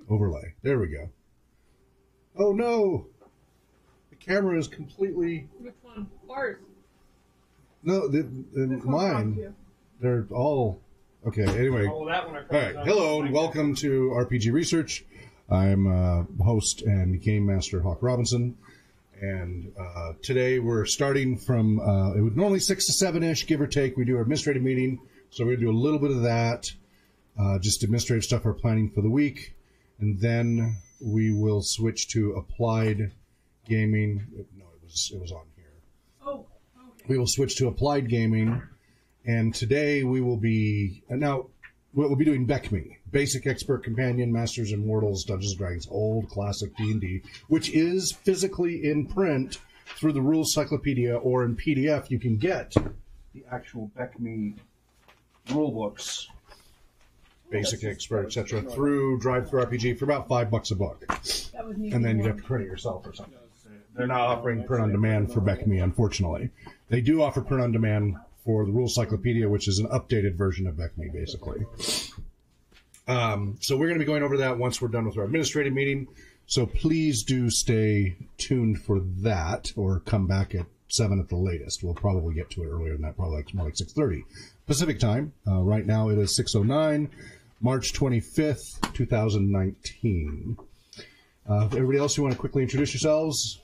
Overlay. There we go. Oh no! The camera is completely... Which one? Ours? No, mine. They're all... Okay, anyway. Oh, that one I all right, hello and welcome to RPG Research. I'm host and Game Master Hawk Robinson. And today we're starting from, it was normally 6 to 7-ish, give or take. We do our administrative meeting, so we're going to do a little bit of that, just administrative stuff we're planning for the week. And then we will switch to applied gaming. No, it was on here. Oh, okay. We will switch to applied gaming. And today we will be, now we'll be doing BECME, Basic Expert Companion, Masters and Mortals, Dungeons & Dragons, old classic D&D, which is physically in print through the Rules Cyclopedia, or in PDF you can get the actual BECME rule books, Basic Expert, etc., through Drive-Thru RPG for about $5 a book. And then you have to print it yourself or something. They're not offering print on demand for BECME, unfortunately. They do offer print on demand for the Rules Cyclopedia, which is an updated version of BECME, basically. So we're going to be going over that once we're done with our administrative meeting. So please do stay tuned for that, or come back at 7 at the latest. We'll probably get to it earlier than that, probably more like 6:30 Pacific time. Right now it is 6:09, March 25th, 2019. Everybody else, you want to quickly introduce yourselves?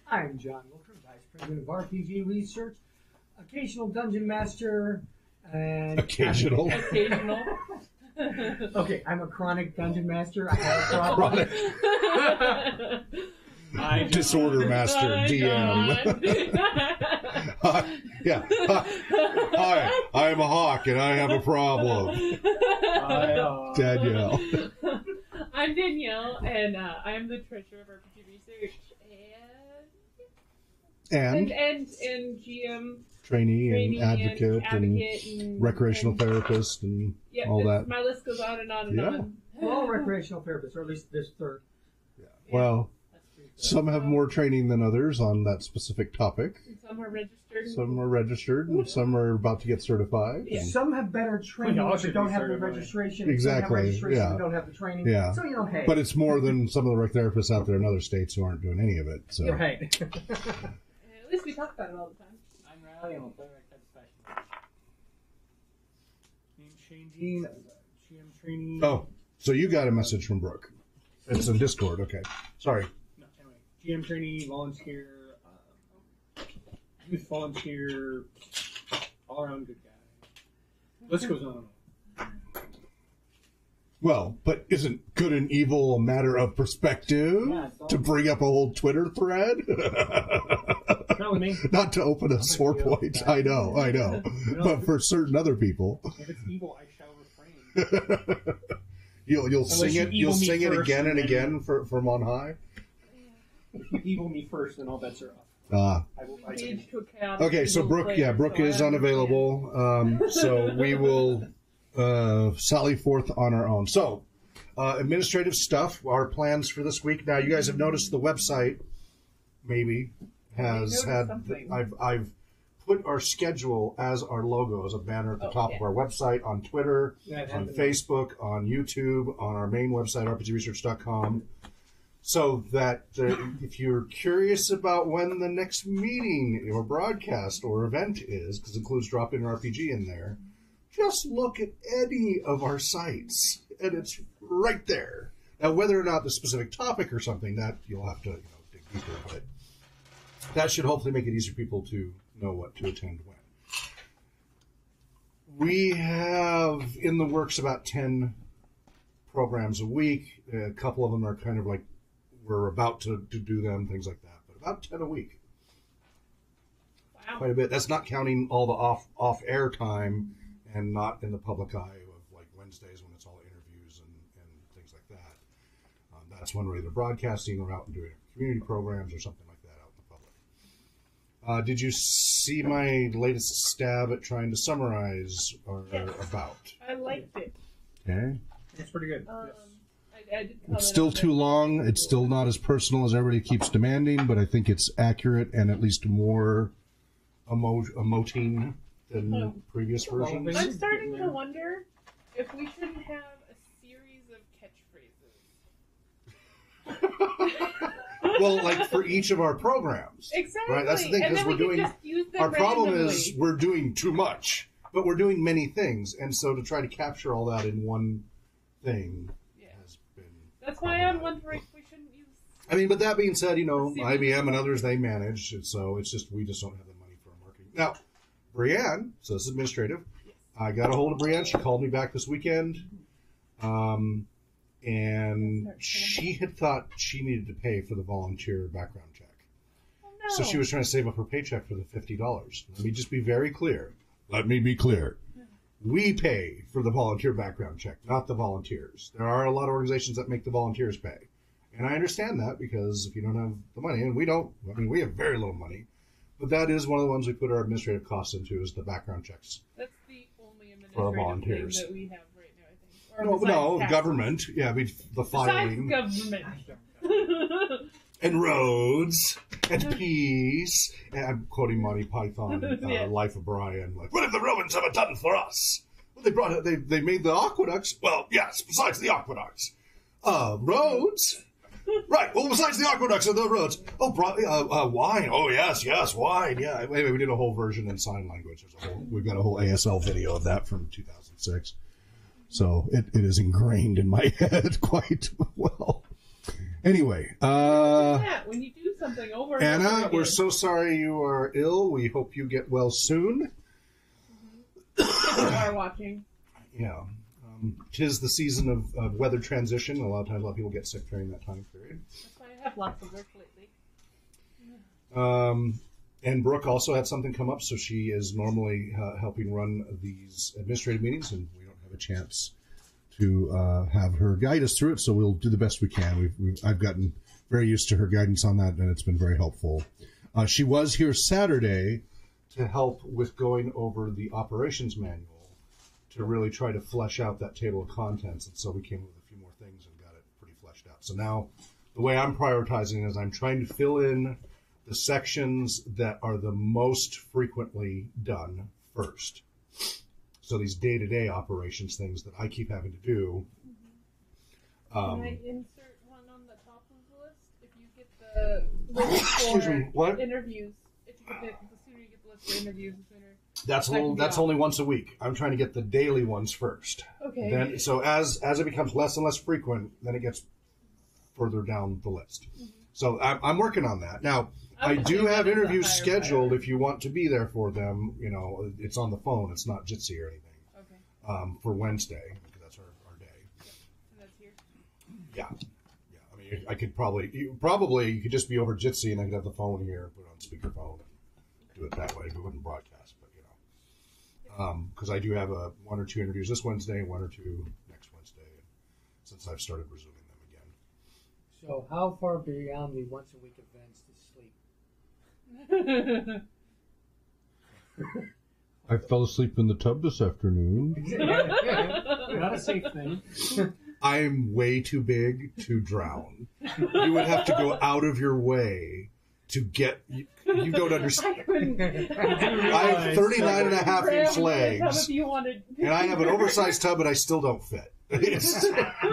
I'm John Wilker, Vice President of RPG Research, occasional Dungeon Master, and... Occasional? Occasional. Okay, I'm a chronic Dungeon Master. I have a problem. Chronic. Disorder Master, DM. Yeah. Hi, I am a hawk, and I have a problem. Danielle. I'm Danielle, and I am the treasurer of RPG Research. And GM trainee and advocate and recreational therapist and all that. My list goes on and on and on. We're all recreational therapists, or at least this third. Yeah. Well, some have more training than others on that specific topic. And some are registered. Some are registered, and some are about to get certified. Yeah. Some have better training, but don't have the registration. Exactly. Some have registration, Yeah. but don't have the training. Yeah. So, hey. But it's more than some of the rec therapists out there in other states who aren't doing any of it. So. Right. At least we talk about it all the time. I'm Riley. I'm a playwright type specialist. Name's Shane Dean. I'm a GM trainee. Oh, so you got a message from Brooke. It's in Discord. Okay. Sorry. No, anyway, GM trainee, volunteer, youth volunteer, all around good guy. List goes on. Well, but isn't good and evil a matter of perspective? Yeah, to bring up a whole Twitter thread? Not with me. Not to open a sore point. I know. But for certain other people. If it's evil, I shall refrain. You'll sing it. You'll sing it again and then again from on high. If you evil me first, then all bets are off. Engage to a chaotic Okay, so evil Brooke, player, Brooke so is I unavailable. So we will sally forth on our own. So administrative stuff. Our plans for this week. Now, you guys have noticed the website. Maybe has had. something. I've put our schedule as our logo, as a banner at the top of our website, on Twitter, on Facebook, on YouTube, on our main website, rpgresearch.com, so that if you're curious about when the next meeting or broadcast or event is, because it includes drop-in RPG in there, just look at any of our sites, and it's right there. Now, whether or not the specific topic or something, that you'll have to dig deeper, but that should hopefully make it easier for people to know what to attend when. We have in the works about 10 programs a week. A couple of them are kind of like we're about to do them, things like that, but about 10 a week. Wow. Quite a bit. That's not counting all the off-air time and not in the public eye of like Wednesdays when it's all interviews and things like that. That's when we're either broadcasting or out and doing community programs or something like that out in the public. Did you see my latest stab at trying to summarize our about? I liked it. Okay. It's pretty good. I did It's still too long. It's still not as personal as everybody keeps demanding, but I think it's accurate and at least more emoting than previous versions. I'm starting to wonder if we shouldn't have a series of catchphrases. Well, like for each of our programs. Exactly. Right? That's the thing, And because then we're we doing. could just use them Our problem randomly. is we're doing too much, but we're doing many things, and so to try to capture all that in one thing has been. That's why I'm wondering if we shouldn't use. I mean, but that being said, IBM and others, they manage, and so it's just we just don't have the money for our marketing. Now, Brianne, so this is administrative. Yes. I got a hold of Brianne. She called me back this weekend, and she had thought she needed to pay for the volunteer background check. Oh, no. So she was trying to save up her paycheck for the $50. Let me just be very clear. Let me be clear. We pay for the volunteer background check, not the volunteers. There are a lot of organizations that make the volunteers pay. And I understand that because if you don't have the money, and we don't, we have very little money, but that is one of the ones we put our administrative costs into is the background checks. That's the only For administrative volunteers. thing that we have right now, I think. Or No, besides government. Yeah, the filing. Besides government. And roads and peace. And I'm quoting Monty Python, Yeah. Life of Brian. Like, what have the Romans ever done for us? Well, they made the aqueducts. Well, yes, besides the aqueducts. Roads. Right. Well, besides the aqueducts and the roads. Oh, wine. Oh, yes, wine. Yeah. Anyway, we did a whole version in sign language. We've got a whole ASL video of that from 2006. So it is ingrained in my head quite well. Anyway, Yeah, when you do something over and over Anna, again. we're so sorry you are ill. We hope you get well soon. If you are watching. Yeah. 'Tis the season of weather transition. A lot of times, a lot of people get sick during that time period. That's why I have lots of work lately. And Brooke also had something come up, so she is normally helping run these administrative meetings, and we don't have a chance to have her guide us through it, so we'll do the best we can. I've gotten very used to her guidance on that, and it's been very helpful. She was here Saturday to help with going over the operations manual to really try to flesh out that table of contents. And so we came with a few more things and got it pretty fleshed out. So now the way I'm prioritizing is I'm trying to fill in the sections that are the most frequently done first. So these day-to-day operations things that I keep having to do. Can I insert one on the top of the list? If you get the list Excuse me, for what? interviews, if you get the sooner you get the list for interviews, the sooner. That's only once a week. I'm trying to get the daily ones first. Okay. Then, so as it becomes less and less frequent, then it gets further down the list. So I'm working on that. Now, I do have interviews scheduled if you want to be there for them. You know, it's on the phone. It's not Jitsi or anything. Okay. For Wednesday, because that's our day. And that's here. Yeah. I mean, I could you could just be over Jitsi and I could have the phone here and put it on speakerphone and do it that way. We wouldn't broadcast, but because I do have one or two interviews this Wednesday and one or two next Wednesday, since I've started resuming them again. So how far beyond the once a week events to sleep? I fell asleep in the tub this afternoon. Not a safe thing. I am way too big to drown. You would have to go out of your way to get. You don't understand. I have 39 and a half inch legs, and I have an oversized tub, but I still don't fit. You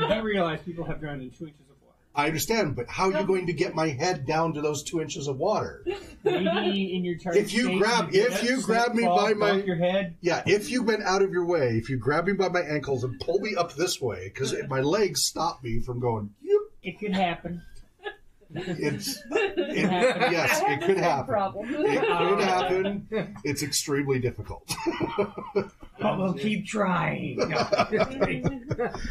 do realize people have drowned in 2 inches of water. I understand, but how are you going to get my head down to those 2 inches of water? Maybe in your target If you grab me by my your head. Yeah, if you went out of your way, if you grab me by my ankles and pull me up this way, because my legs stop me from going. It could happen. Yes, it could happen. It could happen. It's extremely difficult. But we'll keep trying. No.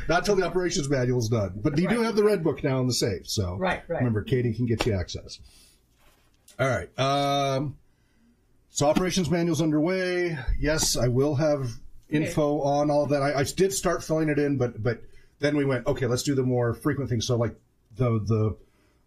Not till the operations manual's done. But you do have the red book now in the safe, so right. Remember, Katie can get you access. All right. So operations manual's underway. Yes, I will have info on all of that. I did start filling it in, but then we went, okay, let's do the more frequent things. So like the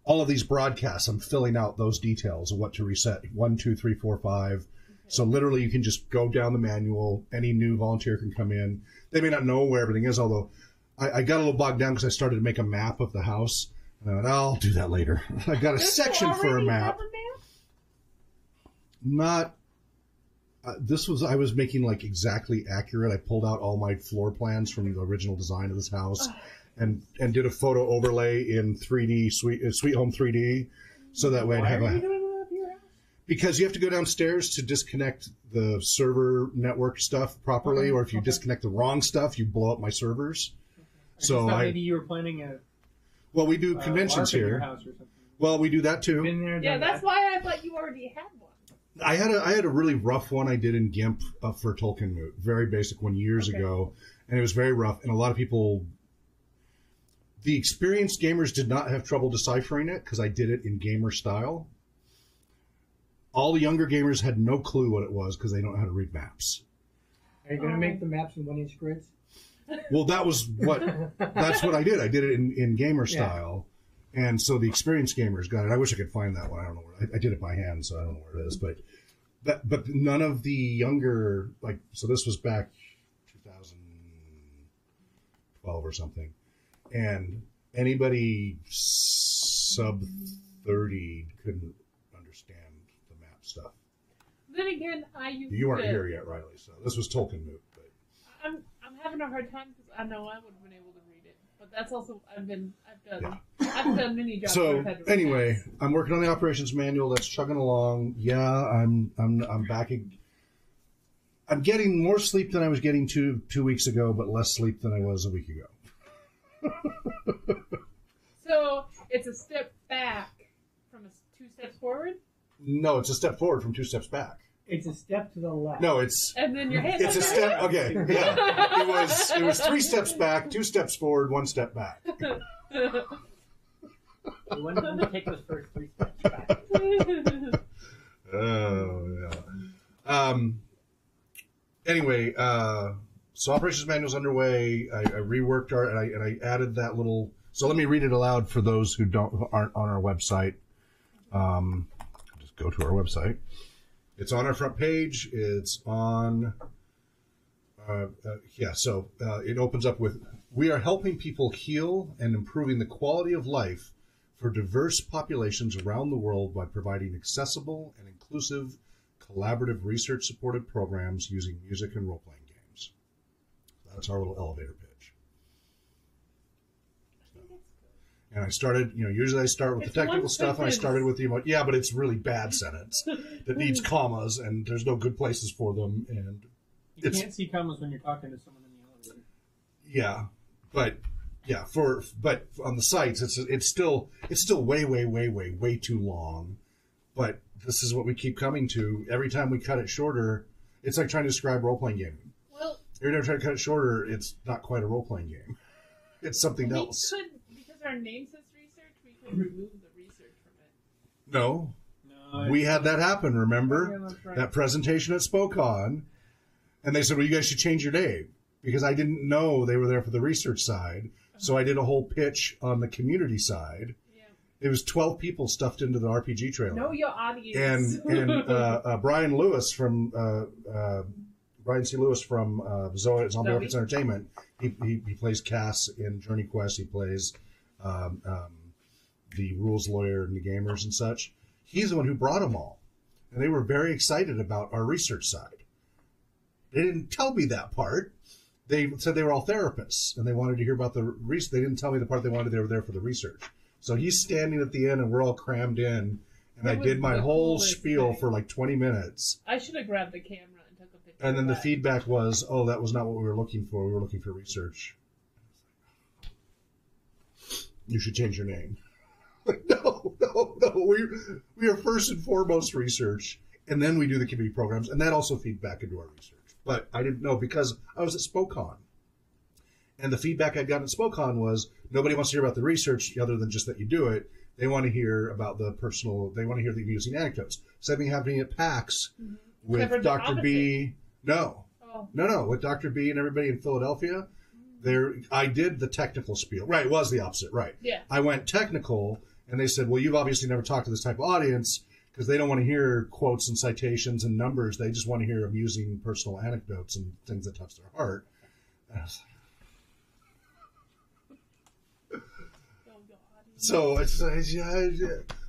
all of these broadcasts, I'm filling out those details of what to reset. 1, 2, 3, 4, 5. So literally you can just go down the manual. Any new volunteer can come in. They may not know where everything is, although I got a little bogged down because I started to make a map of the house. And I went, I'll do that later. I got a section for a map. Not... I was making like exactly accurate. I pulled out all my floor plans from the original design of this house and did a photo overlay in 3D, Sweet Home 3D. So that way I'd have because you have to go downstairs to disconnect the server network stuff properly, or if you disconnect the wrong stuff, you blow up my servers. So maybe you were planning a. Well, we do conventions here. House or something. Well, we do that too. Been there, yeah, that's why I thought you already had one. I had a really rough one I did in GIMP for Tolkien Moot, very basic one years ago, and it was very rough. And a lot of people, the experienced gamers, did not have trouble deciphering it because I did it in gamer style. All the younger gamers had no clue what it was because they don't know how to read maps. Are you going to make the maps in 1-inch grids? Well, that's what I did. I did it in gamer style. And so the experienced gamers got it. I wish I could find that one. I don't know where I did it by hand, so I don't know where it is. But none of the younger, so this was back 2012 or something, and anybody sub 30 couldn't understand the map stuff. Then again, You weren't here yet, Riley. So this was Tolkien Moot. But I'm having a hard time because I know I would have been able to read it, but that's also I've done many jobs. So anyway, I'm working on the operations manual. That's chugging along. Yeah, I'm back. I'm getting more sleep than I was getting 2 weeks ago, but less sleep than I was a week ago. So it's a step back from 2 steps forward. No, it's a step forward from 2 steps back. It's a step to the left. No, it's and then your hands. It's a step. Okay, yeah. It was 3 steps back, 2 steps forward, 1 step back. When did you take those first 3 steps back? Oh yeah. Anyway, so operations manual's underway. I reworked and I added that little. So let me read it aloud for those who aren't on our website. Just go to our website. It's on our front page. It's on, it opens up with, we are helping people heal and improving the quality of life for diverse populations around the world by providing accessible and inclusive collaborative research-supported programs using music and role-playing games. That's our little elevator pitch. And I started, usually I start with the technical stuff, and I started with the but it's really bad sentence that needs commas, and there's no good places for them, and you can't see commas when you're talking to someone in the elevator. Yeah, but on the sites, it's still way too long. But this is what we keep coming to. Every time we cut it shorter, it's like trying to describe role-playing gaming. Well, every time we try to cut it shorter, it's not quite a role-playing game. It's something else. Because our name says research, we could remove the research from it. No, we had that happen, remember? Yeah, that's right. That presentation at SpoCon, and they said, well, you guys should change your name, because I didn't know they were there for the research side, so I did a whole pitch on the community side. Yeah. It was 12 people stuffed into the RPG trailer. Know your audience. And Brian Lewis from Brian C. Lewis from Zombie Rockets Entertainment, he plays Cass in Journey Quest. He plays the rules lawyer and the gamers and such. He's the one who brought them all. And they were very excited about our research side. They didn't tell me that part. They said they were all therapists, and they wanted to hear about the research. They didn't tell me the part they wanted. They were there for the research. So he's standing at the end, and we're all crammed in. And I did my whole spiel for like 20 minutes. I should have grabbed the camera and took a picture. And then the feedback was, oh, that was not what we were looking for. We were looking for research. You should change your name. Like, no. We are first and foremost research, and then we do the community programs, and that also feeds back into our research. But I didn't know because I was at SpoCon. And the feedback I'd gotten at SpoCon was nobody wants to hear about the research other than just that you do it. They want to hear about the personal, they want to hear the amusing anecdotes. Same thing happening at PAX with Dr. B. No, with Dr. B and everybody in Philadelphia. I did the technical spiel. Right, it was the opposite, right. Yeah. I went technical, and they said, well, you've obviously never talked to this type of audience because they don't want to hear quotes and citations and numbers. They just want to hear amusing personal anecdotes and things that touch their heart. And I was like, so it's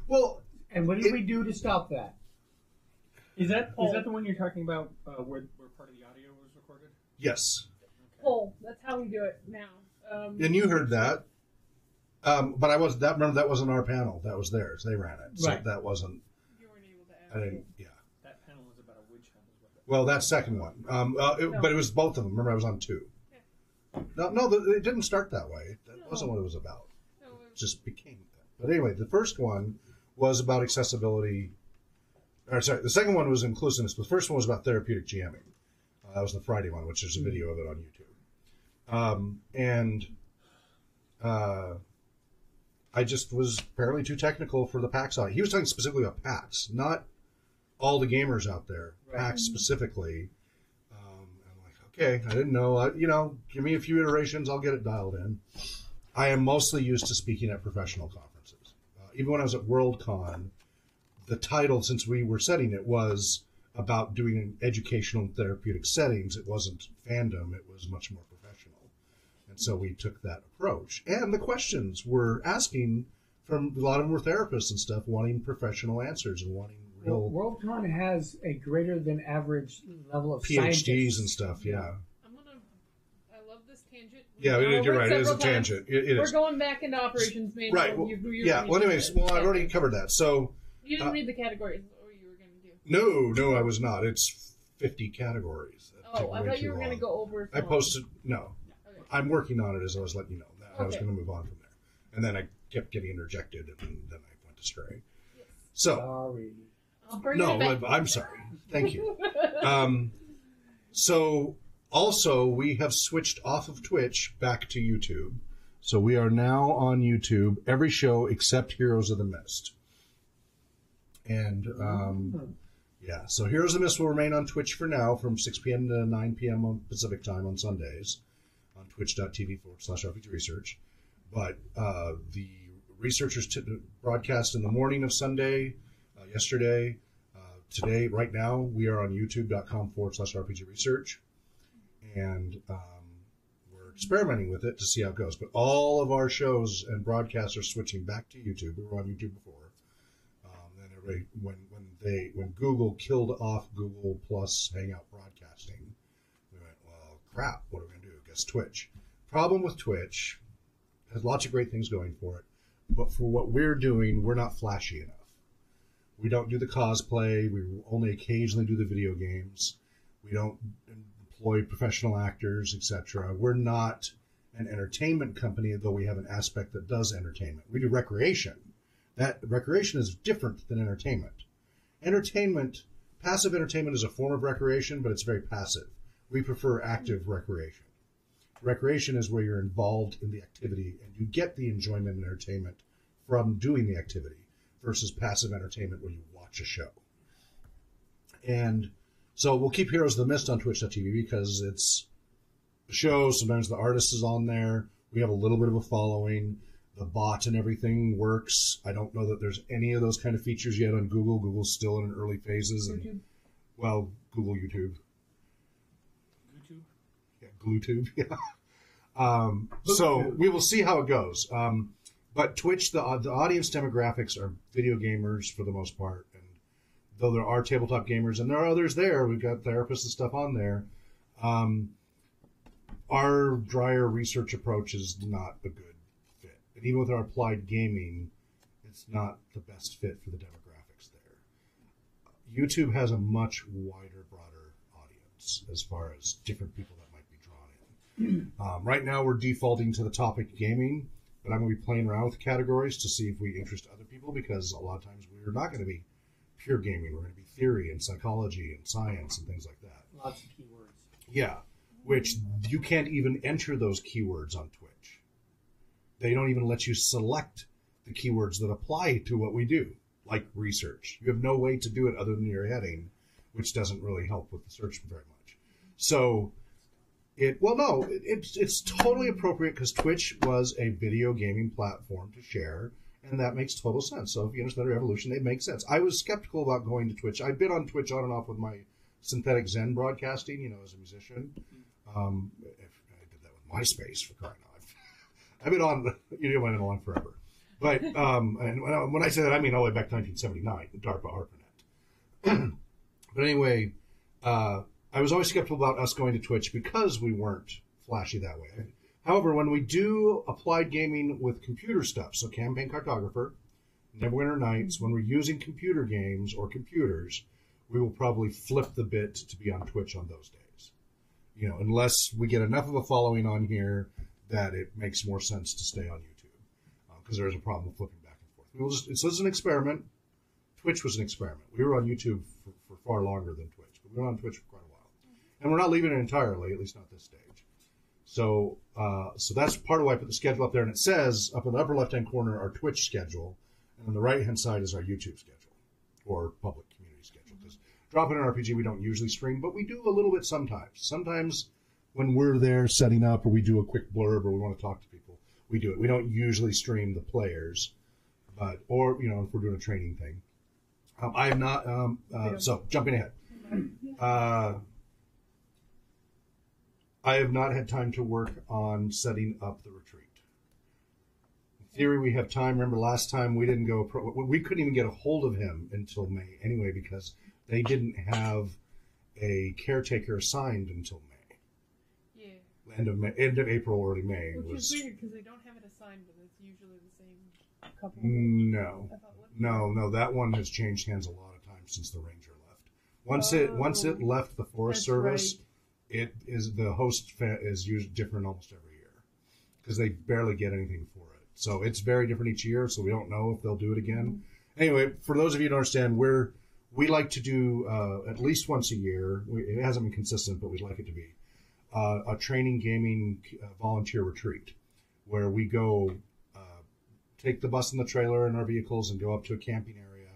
well. And what did we do to stop that? Is that the one you're talking about where part of the audio was recorded? Yes. Poll. That's how we do it now. And you heard that, but I was that. Remember, that wasn't our panel. That was theirs. They ran it, so right. That wasn't. You weren't able to add. I didn't. Yeah. That panel was about a witch hunt. Well, that second one. But it was both of them. Remember, I was on two. Yeah. No, it didn't start that way. That wasn't what it was about. No, it just became that. But anyway, the first one was about accessibility. Or sorry, the second one was inclusiveness. The first one was about therapeutic GMing. That was the Friday one, which is a video of it on YouTube. I just was apparently too technical for the PAX audience. He was talking specifically about PAX, not all the gamers out there. Right. PAX specifically. I'm like, okay, I didn't know. Give me a few iterations, I'll get it dialed in. I am mostly used to speaking at professional conferences. Even when I was at WorldCon, the title, since we were setting it, was about doing an educational and therapeutic settings. It wasn't fandom. It was much more professional. And so we took that approach. And the questions we're asking from a lot of them were therapists and stuff, wanting professional answers and wanting real... WorldCon has a greater than average level of PhDs scientists. And stuff, yeah. I love this tangent. Yeah, you're right. It is a tangent. We're going back into operations manual. Right. Well, anyways, I've already covered that. So... You didn't read the categories. No, I was not. It's 50 categories. Oh, I thought you were going to go over. I posted, no. Okay. I'm working on it as I was letting you know. I was going to move on from there. And then I kept getting interjected, and then I went astray. Yes. So. Sorry. I'm sorry. Thank you. So, also, we have switched off of Twitch back to YouTube. So we are now on YouTube, every show except Heroes of the Mist. And, so Heroes of the Mist will remain on Twitch for now from 6 p.m. to 9 p.m. on Pacific time on Sundays on twitch.tv/RPG Research. But the researchers broadcast in the morning of Sunday, yesterday, today, right now, we are on youtube.com/RPG Research, and we're experimenting with it to see how it goes. But all of our shows and broadcasts are switching back to YouTube. We were on YouTube before. Then everybody, when Google killed off Google Plus Hangout broadcasting, we went, well, crap, what are we going to do? Guess Twitch. Problem with Twitch, it has lots of great things going for it, but for what we're doing, we're not flashy enough. We don't do the cosplay. We only occasionally do the video games. We don't employ professional actors, etc. We're not an entertainment company, though we have an aspect that does entertainment. We do recreation. That recreation is different than entertainment. Passive entertainment is a form of recreation, but it's very passive. We prefer active recreation. Recreation is where you're involved in the activity and you get the enjoyment and entertainment from doing the activity, versus passive entertainment where you watch a show. And so we'll keep Heroes of the Mist on Twitch.tv because it's a show. Sometimes the artist is on there. We have a little bit of a following. The bot and everything works. I don't know that there's any of those kind of features yet on Google. Google's still in early phases. And, well, Google YouTube. YouTube? Yeah, GlueTube, yeah. So we will see how it goes. But Twitch, the audience demographics are video gamers for the most part. And though there are tabletop gamers, and there are others there, we've got therapists and stuff on there, our drier research approach is not a good fit. And even with our applied gaming, it's not the best fit for the demographics there. YouTube has a much wider, broader audience as far as different people that might be drawn in. Right now, we're defaulting to the topic gaming. But I'm going to be playing around with categories to see if we interest other people, because a lot of times we're not going to be pure gaming. We're going to be theory and psychology and science and things like that. Lots of keywords. Yeah, which you can't even enter those keywords on Twitch. They don't even let you select the keywords that apply to what we do, like research. You have no way to do it other than your heading, which doesn't really help with the search very much. So it's totally appropriate because Twitch was a video gaming platform to share, and that makes total sense. So if you understand their evolution, they make sense. I was skeptical about going to Twitch. I've been on Twitch on and off with my synthetic Zen broadcasting, as a musician. I did that with MySpace, for crying out loud. I've been on, I've been on forever. But and when I say that, I mean all the way back to 1979, DARPA ARPANET. But anyway, I was always skeptical about us going to Twitch because we weren't flashy that way. However, when we do applied gaming with computer stuff, so Campaign Cartographer, Neverwinter Nights, when we're using computer games or computers, we will probably flip the bit to be on Twitch on those days. Unless we get enough of a following on here that it makes more sense to stay on YouTube, because there is a problem with flipping back and forth. So it's an experiment. Twitch was an experiment. We were on YouTube for far longer than Twitch, but we were on Twitch for quite a while. And we're not leaving it entirely, at least not this stage. So that's part of why I put the schedule up there. And it says up in the upper left-hand corner, our Twitch schedule. And on the right-hand side is our YouTube schedule, or public community schedule. Because Drop In an RPG, we don't usually stream, but we do a little bit sometimes. Sometimes when we're there setting up, or we do a quick blurb, or we want to talk to people, we do it. We don't usually stream the players, or if we're doing a training thing. I have not, so jumping ahead. I have not had time to work on setting up the retreat. In theory, we have time. Remember last time we didn't go, we couldn't even get a hold of him until May anyway, because they didn't have a caretaker assigned until May. Yeah. End of April, early May. Which is weird because they don't have it assigned, but it's usually the same couple. No, that one has changed hands a lot of times since the ranger left. Once it left the Forest Service, right. It is the host is used different almost every year because they barely get anything for it. So it's very different each year. So we don't know if they'll do it again. Mm-hmm. Anyway, for those of you who don't understand, we like to do at least once a year. It hasn't been consistent, but we'd like it to be a training gaming volunteer retreat where we go take the bus and the trailer and our vehicles and go up to a camping area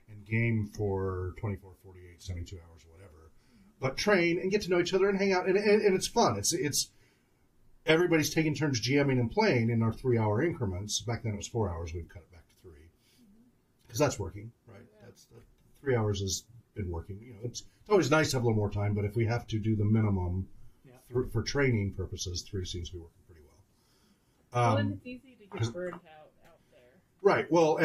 and game for 24, 48, 72 hours, whatever. But train and get to know each other and hang out, and it's fun. It's everybody's taking turns GMing and playing in our 3-hour increments. Back then it was 4 hours. We've cut it back to 3 because that's working, right? Yeah. That's 3 hours is been working. It's always nice to have a little more time, but if we have to do the minimum for training purposes, 3 seems to be working pretty well. Well, and it's easy to get burned out there. Right. Well,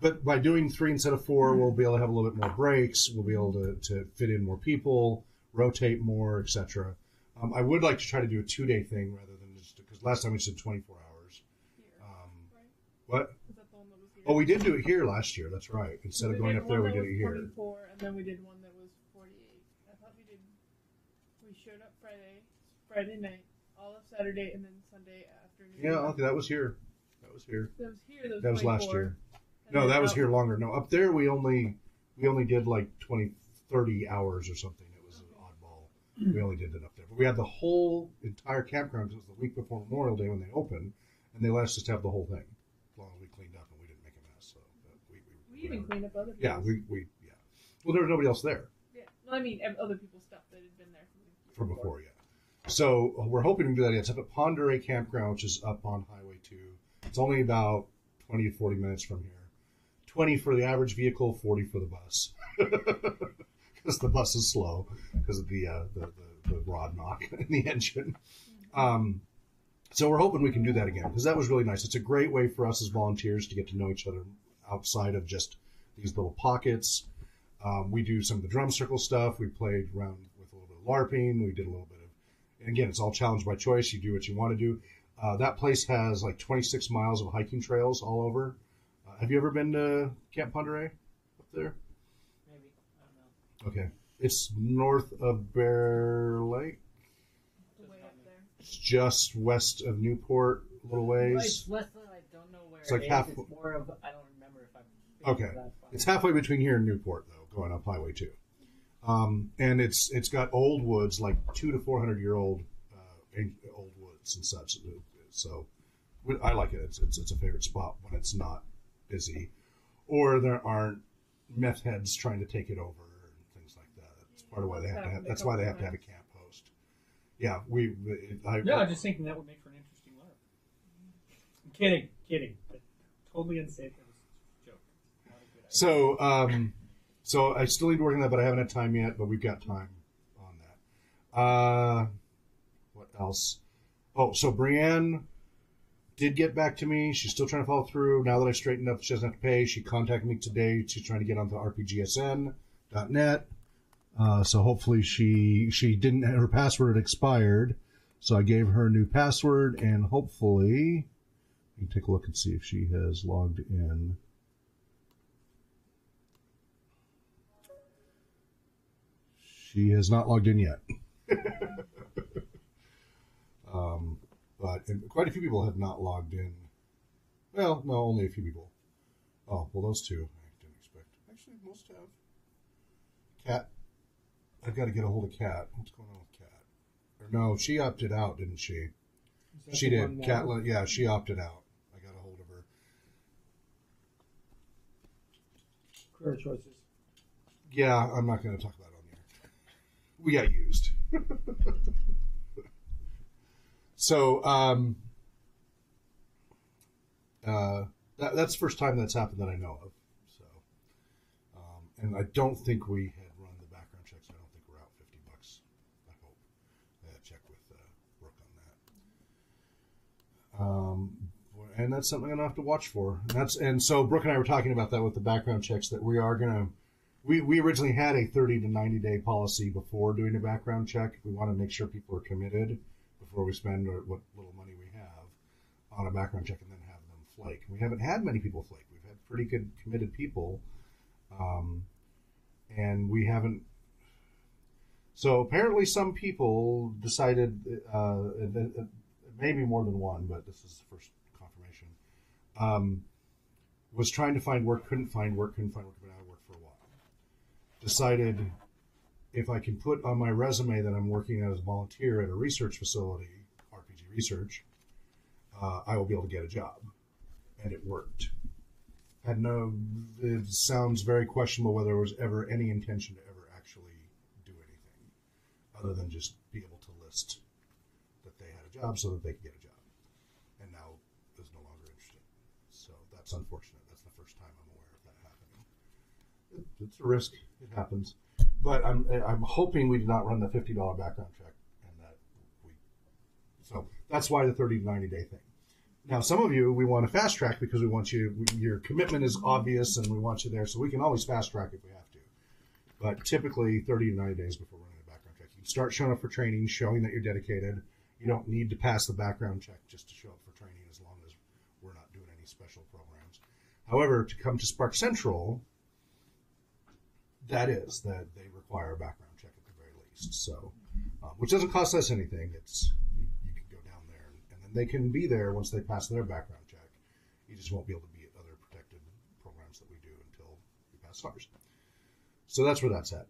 but by doing 3 instead of 4, we'll be able to have a little bit more breaks. We'll be able to fit in more people, rotate more, etc. I would like to try to do a 2-day thing rather than just because last time we did 24 hours. Right? What? Is that the one that was here? Oh, we did do it here last year. That's right. Instead of going up there, we did it here. 24, and then we did one that was 48. I thought we showed up Friday night, all of Saturday, and then Sunday afternoon. Yeah, okay, that was here. That was here. That was last year. And No, that was here longer. No, up there we only did like 30 hours or something. It was an oddball. We only did it up there. But we had the whole entire campground because it was the week before Memorial Day when they opened, and they let us just have the whole thing as long as we cleaned up and we didn't make a mess. So we even cleaned up other people's. Yeah, yeah. Well, there was nobody else there. Yeah, well, I mean other people's stuff that had been there from before. Yeah. So we're hoping to do that. It's up at Pend Oreille Campground, which is up on Highway 2. It's only about 20 to 40 minutes from here. 20 for the average vehicle, 40 for the bus. Because the bus is slow because of the rod knock in the engine. So we're hoping we can do that again because that was really nice. It's a great way for us as volunteers to get to know each other outside of just these little pockets. We do some of the drum circle stuff. We played around with a little bit of LARPing. We did a little bit of, and again, it's all challenge by choice. You do what you want to do. That place has like 26 miles of hiking trails all over. Have you ever been to Camp Pend Oreille up there? Maybe. I don't know. Okay. It's north of Bear Lake. way up there. It's just west of Newport, a little ways. It's less than I don't know where It's like it is. half- It's more of I don't remember if I've been Okay. to that far. It's halfway between here and Newport, though, going up Highway 2. And it's got old woods, like 200 to 400-year-old old woods and such. So I like it. It's a favorite spot when it's not busy, or there aren't meth heads trying to take it over and things like that. That's part of why they have to have. That's why they have to have a camp host. Yeah, I'm just thinking that would make for an interesting LARP. I'm kidding. But totally unsafe. It was a joke. Not a good idea. So I still need to work on that, but I haven't had time yet. But we've got time on that. What else? Oh, so Brienne did get back to me. She's still trying to follow through. Now that I straightened up, she doesn't have to pay. She contacted me today. She's trying to get onto rpgsn.net. So hopefully she didn't. Her password had expired. So I gave her a new password, and hopefully you can take a look and see if she has logged in. She has not logged in yet. But quite a few people have not logged in. Well, no, only a few people. Oh, well, those two I didn't expect. Actually, most have. Kat. I've got to get a hold of Kat. What's going on with Kat? Or no, she opted out, didn't she? She did. Kat, yeah, she opted out. I got a hold of her. Career choices. Yeah, I'm not going to talk about it on there. We got used. So, that's the first time that's happened that I know of. So, and I don't think we had run the background checks. I don't think we're out $50. I hope. I had to check with Brooke on that. And that's something I'm gonna have to watch for. And so Brooke and I were talking about that with the background checks that we are gonna. We originally had a 30 to 90 day policy before doing a background check. We want to make sure people are committed before we spend what little money we have on a background check and then have them flake. We haven't had many people flake. We've had pretty good committed people, and we haven't. So apparently some people decided, maybe more than one, but this is the first confirmation, was trying to find work, couldn't find work, been out of work for a while. Decided if I can put on my resume that I'm working as a volunteer at a research facility, RPG Research, I will be able to get a job. And it worked. It sounds very questionable whether there was ever any intention to ever actually do anything other than just be able to list that they had a job so that they could get a job. And now is no longer interested. So that's unfortunate. That's the first time I'm aware of that happening. It's a risk. It happens. But I'm hoping we did not run the $50 background check, and that so that's why the 30 to 90 day thing. Now, some of you, we want to fast track because we want your commitment is obvious and we want you there, so we can always fast track if we have to. But typically 30 to 90 days before running a background check. You can start showing up for training, showing that you're dedicated. You don't need to pass the background check just to show up for training as long as we're not doing any special programs. However, to come to Spark Central, that they require a background check at the very least. So, which doesn't cost us anything. It's you can go down there and then they can be there once they pass their background check. You just won't be able to be at other protected programs that we do until we pass ours. So that's where that's at.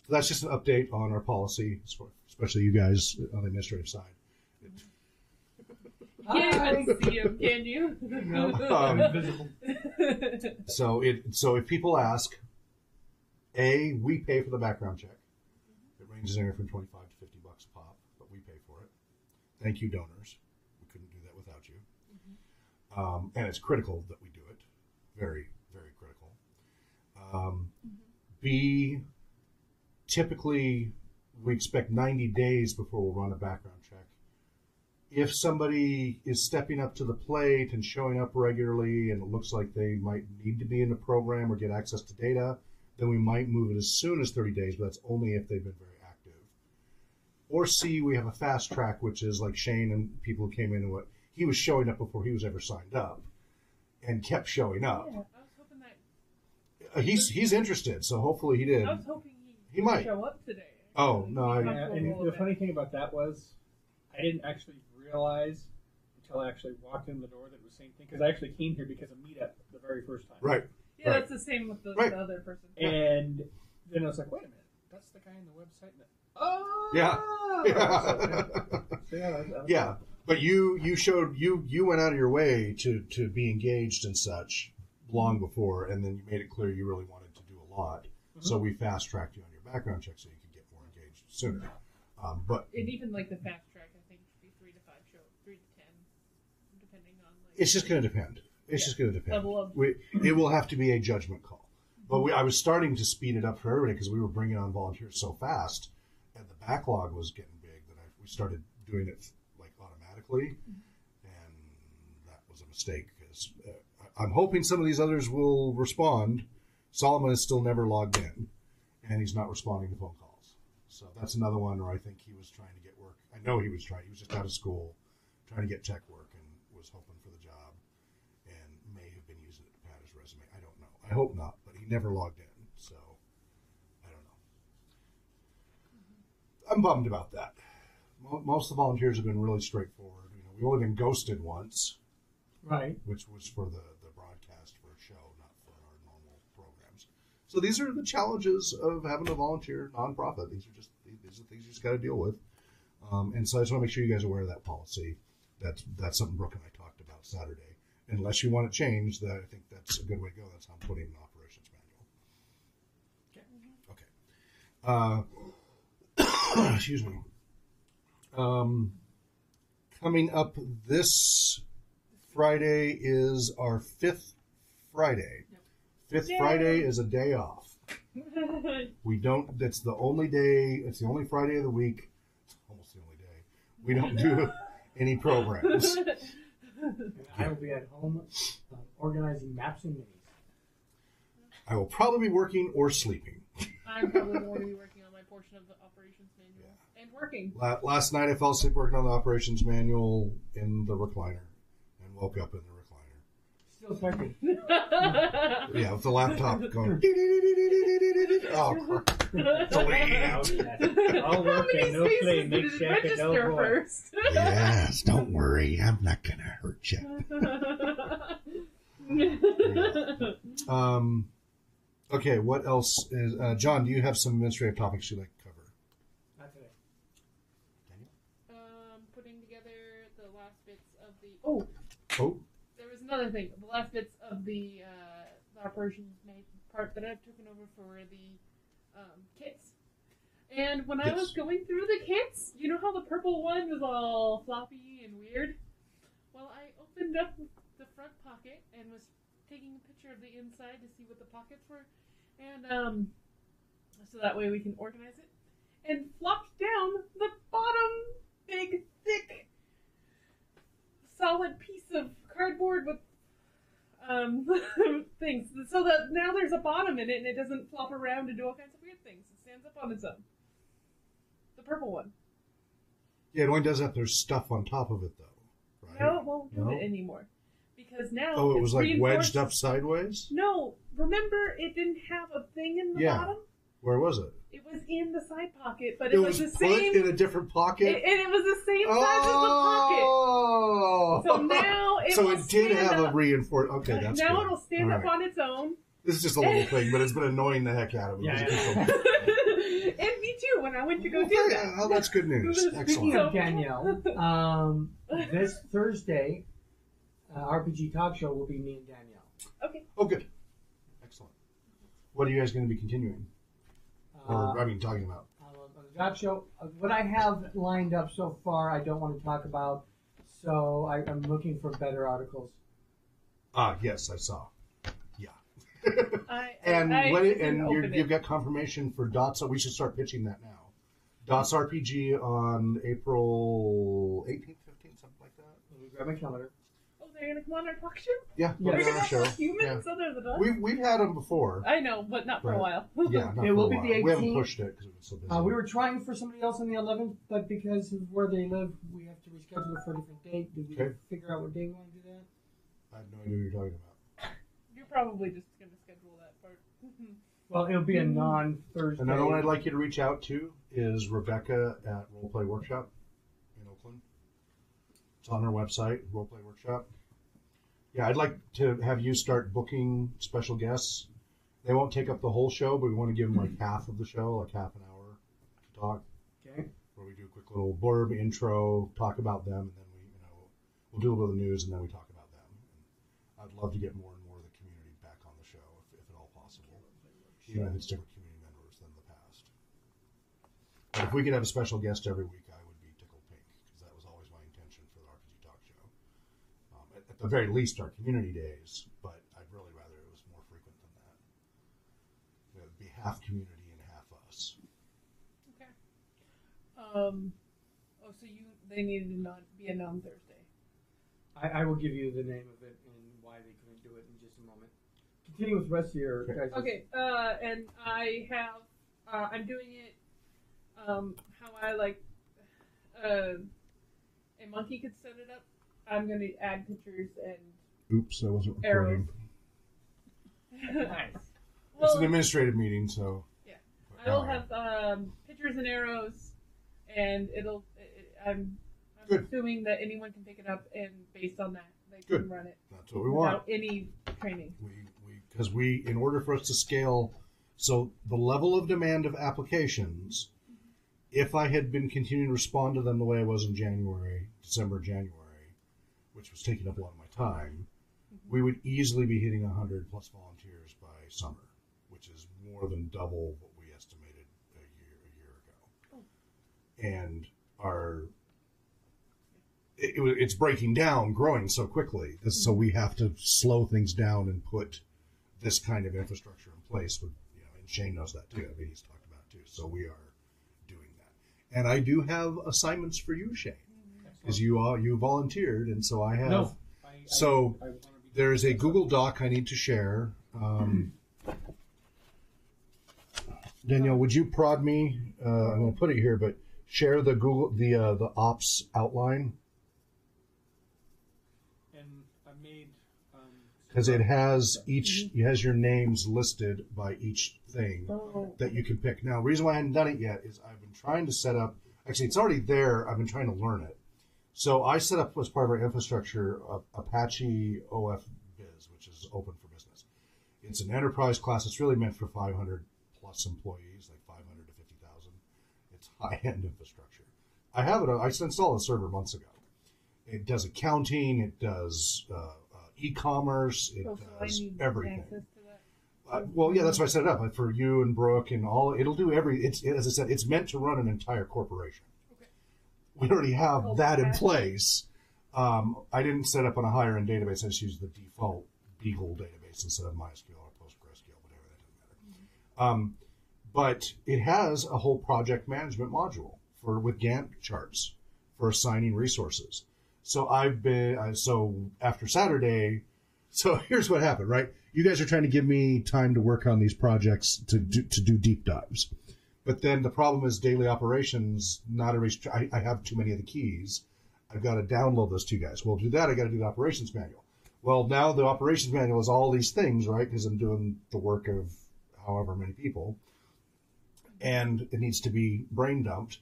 That's just an update on our policy, especially you guys on the administrative side. Can't even see him, can you? Invisible. So if people ask, we pay for the background check. It ranges anywhere from $25 to $50 a pop, but we pay for it. Thank you, donors. We couldn't do that without you. And it's critical that we do it. Very, very critical. B, typically we expect 90 days before we'll run a background check. If somebody is stepping up to the plate and showing up regularly and it looks like they might need to be in the program or get access to data, then we might move it as soon as 30 days, but that's only if they've been very active. Or C, we have a fast track, which is like Shane and people who came in and he was showing up before he was ever signed up and kept showing up. Yeah, I was hoping that. He's interested, so hopefully he did. I was hoping he might show up today. Oh, no. And the funny thing about that was I didn't actually realize until I actually walked in the door that it was the same thing, because I actually came here because of meetup the very first time. Right. Yeah, right. That's the same with the other person. And then I was like, wait a minute, that's the guy on the website. Oh, yeah, so yeah. But you went out of your way to be engaged and such long before, and then you made it clear you really wanted to do a lot. Mm-hmm. So we fast tracked you on your background check so you could get more engaged sooner. But and even like the fast track, I think should be 3 to 5 show, 3 to 10, depending on like. It's just going to depend. It's just going to depend. Level of. It will have to be a judgment call. But I was starting to speed it up for everybody because we were bringing on volunteers so fast, and the backlog was getting big that we started doing it like automatically, and that was a mistake because I'm hoping some of these others will respond. Solomon is still never logged in, and he's not responding to phone calls. So that's another one where I think he was trying to get work. I know he was trying. He was just out of school, trying to get tech work, and was hoping for the job, and may have been using it to pad his resume. I don't know. I hope not, but he never logged in, so I don't know. I'm bummed about that. Most of the volunteers have been really straightforward. We've only been ghosted once, right? Which was for the broadcast for a show, not for our normal programs. So these are the challenges of having a volunteer nonprofit. These are things you just got to deal with. And so I just want to make sure you guys are aware of that policy. That's something Brooke and I talked about Saturday. Unless you want it changed, I think that's a good way to go. That's how I'm putting in an operations manual. Okay. Excuse me. Coming up this Friday is our 5th Friday. Yep. 5th Friday is a day off. It's the only day, it's the only Friday of the week. It's almost the only day. We don't do any programs. I will be at home organizing maps and minis. I will probably be working or sleeping. I'm probably going to be working on my portion of the operations manual and working. Last night I fell asleep working on the operations manual in the recliner and woke up in the recliner. Still typing. Yeah, with the laptop going. Oh, I'll work and no play, make shack and no boy. First. Yes, don't worry. I'm not going to hurt you. Okay, what else is... John, do you have some administrative topics you'd like to cover? Not today. Daniel? Putting together the last bits of the... Oh. There was another thing. The last bits of the operations part that I've taken over for the kits. And when I was going through the kits, you know how the purple one was all floppy and weird? Well, I opened up the front pocket and was taking a picture of the inside to see what the pockets were, and so that way we can organize it. And flopped down the bottom big, thick, solid piece of cardboard with things, so that now there's a bottom in it and it doesn't flop around and do all kinds of weird things. It stands up on its own. The purple one. Yeah, it only does that if there's stuff on top of it, though. Right? No, it won't do it anymore. Because now it was like reinforced. wedged up sideways? No, remember it didn't have a thing in the bottom? Where was it? It was in the side pocket, but it was the same. Put in a different pocket? And it was the same size as the pocket. So now it did have a reinforced. Okay, that's now good. It'll stand up on its own. This is just a little thing, but it's been annoying the heck out of me. Yeah. And me too, when I went to go do that. Oh, that's good news. Speaking Excellent. of Danielle, this Thursday, RPG Talk Show will be me and Danielle. Okay. Oh, good. Excellent. What are you guys going to be continuing? Talking about? On the Talk Show, what I have lined up so far, I don't want to talk about, so I'm looking for better articles. Yes, I saw. Yeah. You've got confirmation for Dots. We should start pitching that now. Dots RPG on April 18th, 15th, something like that. Let me grab my calendar. Oh, they're going to come on our talk show? Yeah, we're on our show. Humans, so they're the dots? We've had them before. I know, but not for a while. Yeah, not it for will a be while. the 18th. We haven't pushed it because we've been so busy. We were trying for somebody else on the 11th, but because of where they live, we have to reschedule it for a different date. Did we figure out what day we want to do that? I have no idea what you're talking about. You're probably just going to schedule that part. Well, it'll be a non-Thursday. Another one I'd like you to reach out to is Rebecca at Roleplay Workshop in Oakland. It's on her website, Roleplay Workshop. Yeah, I'd like to have you start booking special guests. They won't take up the whole show, but we want to give them like half of the show, like half an hour to talk. Okay. Where we do a quick little blurb, intro, talk about them, and then we'll do a little bit of the news, and then we talk about them. And I'd love to get more and more of the community back on the show, if at all possible, even if it's different community members than the past. But if we could have a special guest every week, I would be tickled pink, because that was always my intention for the RPG Talk Show. At the very least, our community days, but I'd really rather it was more frequent than that. It would be half community and half us. Okay. So they needed to be a non-Thursday. I will give you the name of it and why they couldn't do it in just a moment. Continue with the rest of your guys'. Okay, and I have, I'm doing it how I like, a monkey could set it up. I'm going to add pictures and Oops, I wasn't recording. Nice. It's an administrative meeting, so. Yeah. I will have pictures and arrows, and I'm assuming that anyone can pick it up, and based on that, they can run it. That's what we want. Without any training. Because in order for us to scale, so the level of demand of applications, if I had been continuing to respond to them the way I was in December, January, which was taking up a lot of my time, we would easily be hitting 100 plus volunteers by summer, which is more than double what we estimated a year ago. Oh. And it's breaking down, growing so quickly. So we have to slow things down and put this kind of infrastructure in place. And Shane knows that too. I mean, he's talked about it too. So we are doing that. And I do have assignments for you, Shane, because you volunteered, and so I have. No, there's a Google Doc I need to share. Danielle, would you prod me? I'm going to put it here, but share the the ops outline. And I made because it has your names listed by each thing that you can pick. Now, the reason why I hadn't done it yet is I've been trying to set up. Actually, it's already there. I've been trying to learn it. So I set up as part of our infrastructure Apache OF Biz, which is open for business. It's an enterprise class. It's really meant for 500 plus employees, like 500 to 50,000. It's high-end infrastructure. I have it. I installed a server months ago. It does accounting. It does e-commerce. It does everything. Well, yeah, that's why I set it up for you and Brooke and all. It'll do as I said, it's meant to run an entire corporation. We already have that in place. I didn't set up on a higher end database. I just used the default Beagle database database instead of MySQL or PostgreSQL, whatever, that doesn't matter. But it has a whole project management module with Gantt charts for assigning resources. So so after Saturday, so here's what happened, right? You guys are trying to give me time to work on these projects to do deep dives. But then the problem is daily operations, I have too many of the keys. I've got to download those to you guys. Well, to do that, I got to do the operations manual. Well, now the operations manual is all these things, right? Because I'm doing the work of however many people. And it needs to be brain dumped.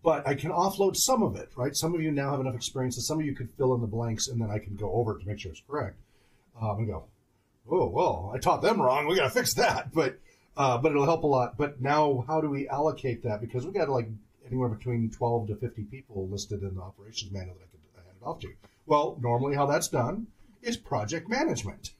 But I can offload some of it, right? Some of you now have enough experience that some of you could fill in the blanks, and then I can go over it to make sure it's correct. And go, oh, well, I taught them wrong. We got to fix that. But it'll help a lot. But now how do we allocate that? Because we got like anywhere between 12 to 50 people listed in the operations manual that I could hand it off to. Well, normally how that's done is project management.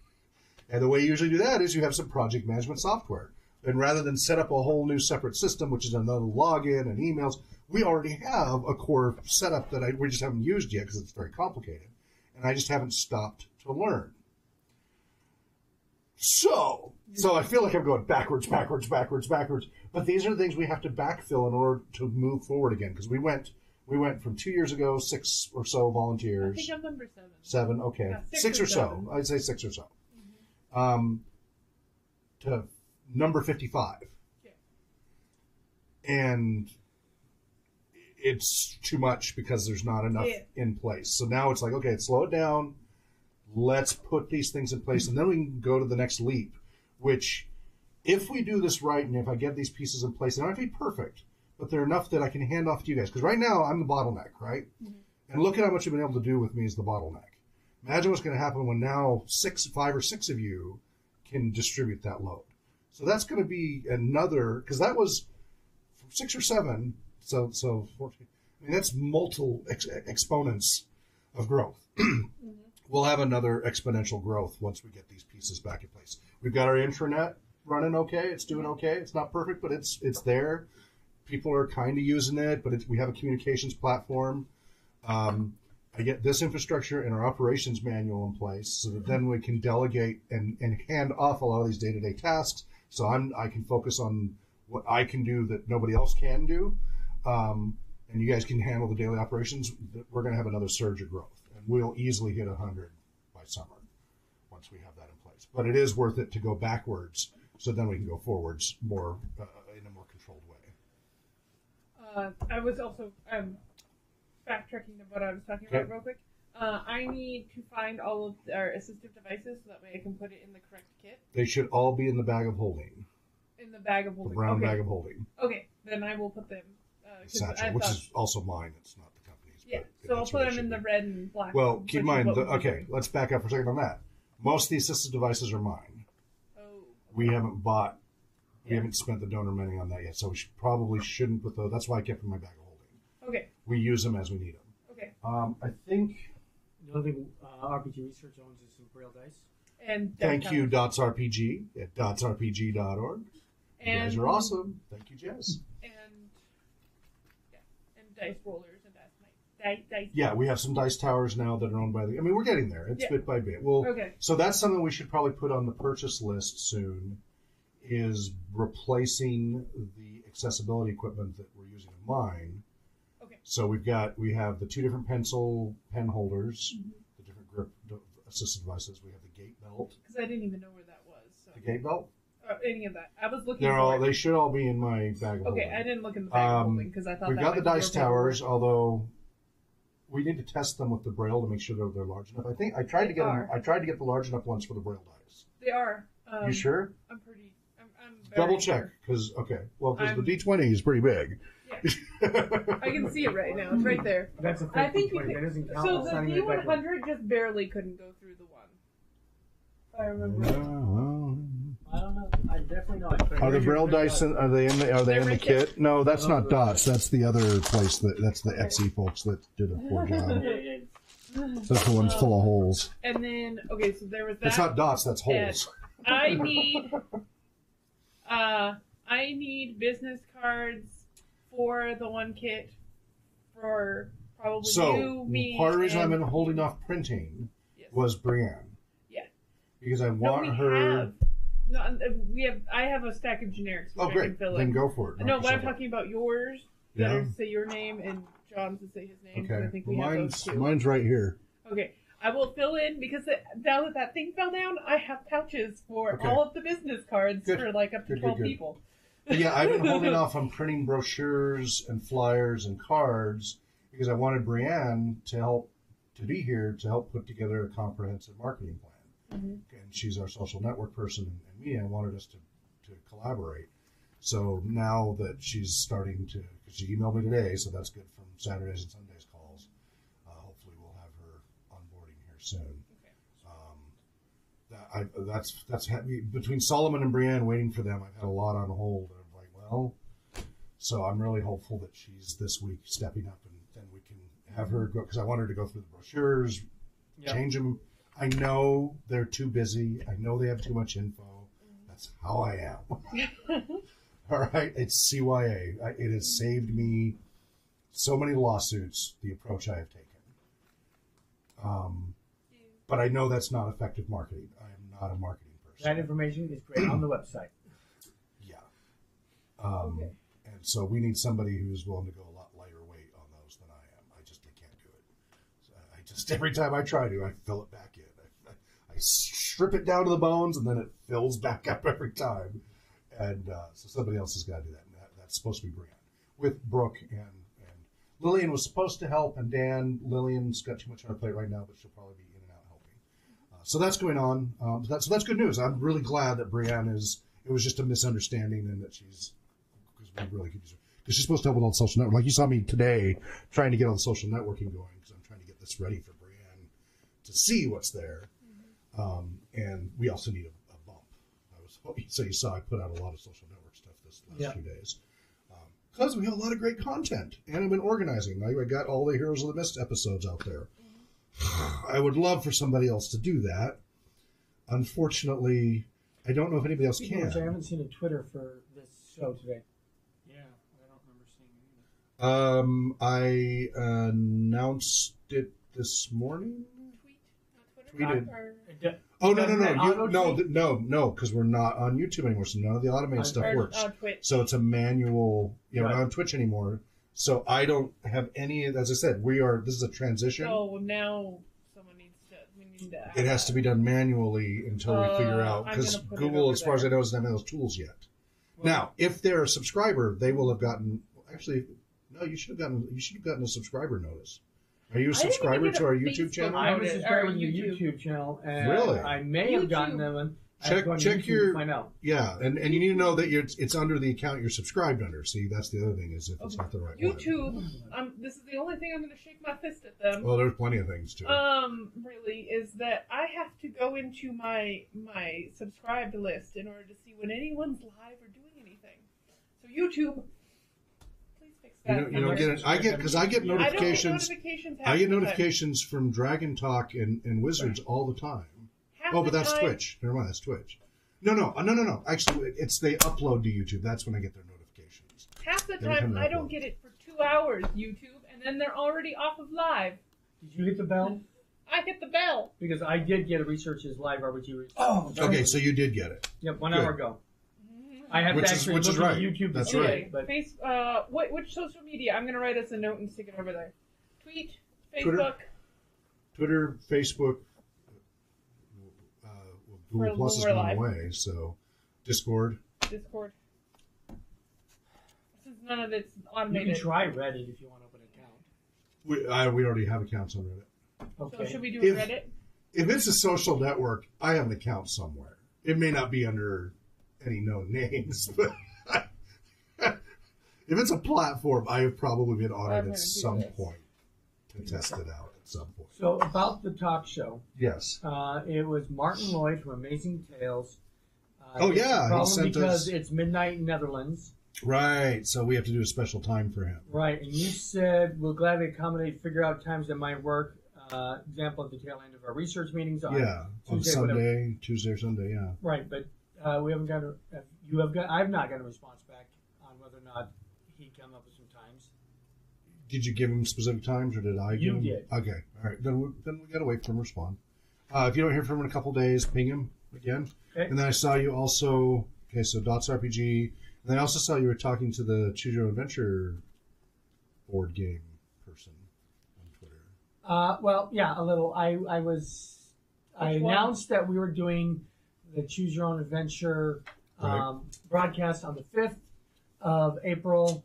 And the way you usually do that is you have some project management software. And rather than set up a whole new separate system, which is another login and emails, we already have a core setup that we just haven't used yet because it's very complicated. And I just haven't stopped to learn. So I feel like I'm going backwards. But these are the things we have to backfill in order to move forward again. Because we went from 2 years ago, 6 or so volunteers. I think I'm number 7. 7, okay. Yeah, 6 or so. I'd say 6 or so. Mm-hmm. To number 55. Yeah. And it's too much because there's not enough in place. So now it's like, okay, slow it down. Let's put these things in place, and then we can go to the next leap, which if we do this right and if I get these pieces in place, they don't have to be perfect, but they're enough that I can hand off to you guys. Because right now, I'm the bottleneck, right? Mm-hmm. And look at how much you've been able to do with me as the bottleneck. Imagine what's going to happen when now 5 or 6 of you can distribute that load. So that's going to be another, because that was 6 or 7, so 14. I mean, that's multiple exponents of growth. Mm-hmm. We'll have another exponential growth once we get these pieces back in place. We've got our intranet running okay. It's doing okay. It's not perfect, but it's there. People are kind of using it, but we have a communications platform. I get this infrastructure and our operations manual in place so that then we can delegate and hand off a lot of these day-to-day tasks. So I can focus on what I can do that nobody else can do. And you guys can handle the daily operations. We're going to have another surge of growth. And we'll easily hit 100 by summer once we have that in place. But it is worth it to go backwards so then we can go forwards more in a more controlled way. I was also backtracking to what I was talking about real quick. I need to find all of our assistive devices so that way I can put it in the correct kit. They should all be in the bag of holding. In the bag of holding. The brown bag of holding. Okay, then I will put them. Satchel, which is also mine. It's not the company's. Yeah, so I'll put them in the red and black. Well, keep in mind, let's back up for a second on that. Most of the assistive devices are mine. Oh. We haven't we haven't spent the donor money on that yet, so we probably shouldn't put those. That's why I kept them in my bag of holding. Okay. We use them as we need them. Okay. I think. The only thing RPG Research owns is some Braille dice. And thank you, DotsRPG at dotsrpg.org. You guys are awesome. Thank you, Jess. And dice rollers and dice. Yeah, we have some dice towers now that are owned by we're getting there. It's bit by bit. Well, okay. So that's something we should probably put on the purchase list soon, is replacing the accessibility equipment that we're using in mine. Okay. So we have the 2 different pen holders, mm-hmm. the different grip assistive devices. We have the gate belt. Because I didn't even know where that was. So. The gate belt? Any of that. I was looking They should all be in my bag of holding. Okay, I didn't look in the bag of holding because I thought we've got the dice towers, although we need to test them with the Braille to make sure they're large enough. I think I tried to get them. I tried to get the large enough ones for the Braille dice. They are. You sure? I'm very double check because the D20 is pretty big. Yeah. I can see it right now. It's right there. That's a I think that doesn't count. So the D100 just barely couldn't go through the one. If I remember. I don't know. I definitely know. Are the Braille dice? Are they in the kit? No, that's not Dots. That's the other place. That's the Etsy folks that did a poor job. That's the one's full of holes. And then so there was that. That's not Dots. That's holes. I need business cards for the one kit for probably you, me. Part of the reason I've been holding off printing was Brienne. Yeah. because I No, want we her. have. No, we have. I have a stack of generics. Which Oh, I great! Can fill Then in. go for it. No, Knock but I'm yourself out. talking about yours. That Yeah. are to say your name and John's to say his name. Okay. So I think we Well, have those two. mine's right here. Okay, I will fill in because now that that thing fell down, I have pouches for Okay. all of the business cards Good. for like up to Good, 12 good. people. But yeah, I've been holding off on printing brochures and flyers and cards because I wanted Brianne to be here to help put together a comprehensive marketing plan. Mm-hmm. And she's our social network person and me, and wanted us to collaborate. So now that she's starting to, because she emailed me today, so that's good from Saturdays and Sundays calls. Hopefully we'll have her onboarding here soon. That's between Solomon and Brianne waiting for them. I've had a lot on hold. And I'm like, well, so I'm really hopeful that she's this week stepping up, and then we can have her go, because I want her to go through the brochures, change them. I know they're too busy. I know they have too much info. That's how I am. All right, it's CYA. It has saved me so many lawsuits, the approach I have taken. But I know that's not effective marketing. I am not a marketing person. That information is great on the website. Yeah. And so we need somebody who's willing to go a lot lighter weight on those than I am. I can't do it. So every time I try to, I fill it back in. I strip it down to the bones, and then it fills back up every time. And so somebody else has got to do that. And that's supposed to be Brianne. With Brooke and Lillian was supposed to help, and Lillian's got too much on her plate right now, but she'll probably be in and out helping. So that's going on. So that's good news. I'm really glad that Brianne it was just a misunderstanding, and that because we really could use her. Because she's supposed to help with all the social network. Like you saw me today trying to get all the social networking going, because I'm trying to get this ready for Brianne to see what's there. And we also need a bump. So you saw I put out a lot of social network stuff this last few days. Because we have a lot of great content, and I've been organizing. I got all the Heroes of the Mist episodes out there. I would love for somebody else to do that. Unfortunately, I don't know if anybody else can. I haven't seen a Twitter for this show today. Yeah, I don't remember seeing it either. I announced it this morning. Tweeted. Oh no! Because we're not on YouTube anymore, so none of the automated stuff works. So it's a manual. We're not on Twitch anymore. So I don't have any. As I said, this is a transition. So now we need to. It has to be done manually until we figure out, because Google, as far as I know, doesn't have those tools yet. Now, if they're a subscriber, they will have gotten. Actually, no, you should have gotten a subscriber notice. Are you a subscriber to our YouTube channel? I'm a subscriber to the YouTube channel, and really? I may have gotten them. Check your. Find out. Yeah, and you need to know that it's under the account you're subscribed under. See, that's the other thing, is if it's not the right YouTube, one. this is the only thing I'm going to shake my fist at them. Well, there's plenty of things too. Really, is that I have to go into my subscribed list in order to see when anyone's live or doing anything. So YouTube. You don't get it. I get notifications. I get notifications from Dragon Talk and Wizards all the time. But that's Twitch. Never mind, that's Twitch. No. Actually, they upload to YouTube. That's when I get their notifications. Half the time, I don't get it for 2 hours, YouTube, and then they're already off of live. Did you get the bell? I hit the bell. Because I did get a Research's live RPG. Oh, okay, so you did get it. Yep, 1 hour ago. I have to actually look at YouTube. That's right. But which social media? I'm going to write us a note and stick it over there. Tweet, Facebook. Twitter, Facebook. Google Plus is going away, so Discord. Since none of it's automated. You can try Reddit if you want to open an We account. already have accounts on Reddit. So Okay. should we do Reddit? If it's a social network, I have an account somewhere. It may not be under any known names, but if it's a platform, I have probably been on it at some point to test it out at some point. So about the talk show. Yes. It was Martin Lloyd from Amazing Tales. Because it's midnight in Netherlands. Right, so we have to do a special time for him. Right, and you said we'll gladly accommodate, figure out times that might work. Example at the tail end of our research meetings on Tuesday or Sunday, yeah. Right, but we haven't got I've not got a response back on whether or not he'd come up with some times. Did you give him specific times, or did I? You did. Okay, all right. Then we got to wait for him to respond. If you don't hear from him in a couple days, ping him again. Okay. And then I saw you also. Okay, so Dots RPG. And then I also saw you were talking to the Choose Your Own Adventure board game person on Twitter. Well, yeah, a little. I Which one? announced that we were doing the Choose Your Own Adventure Right. broadcast on the 5th of April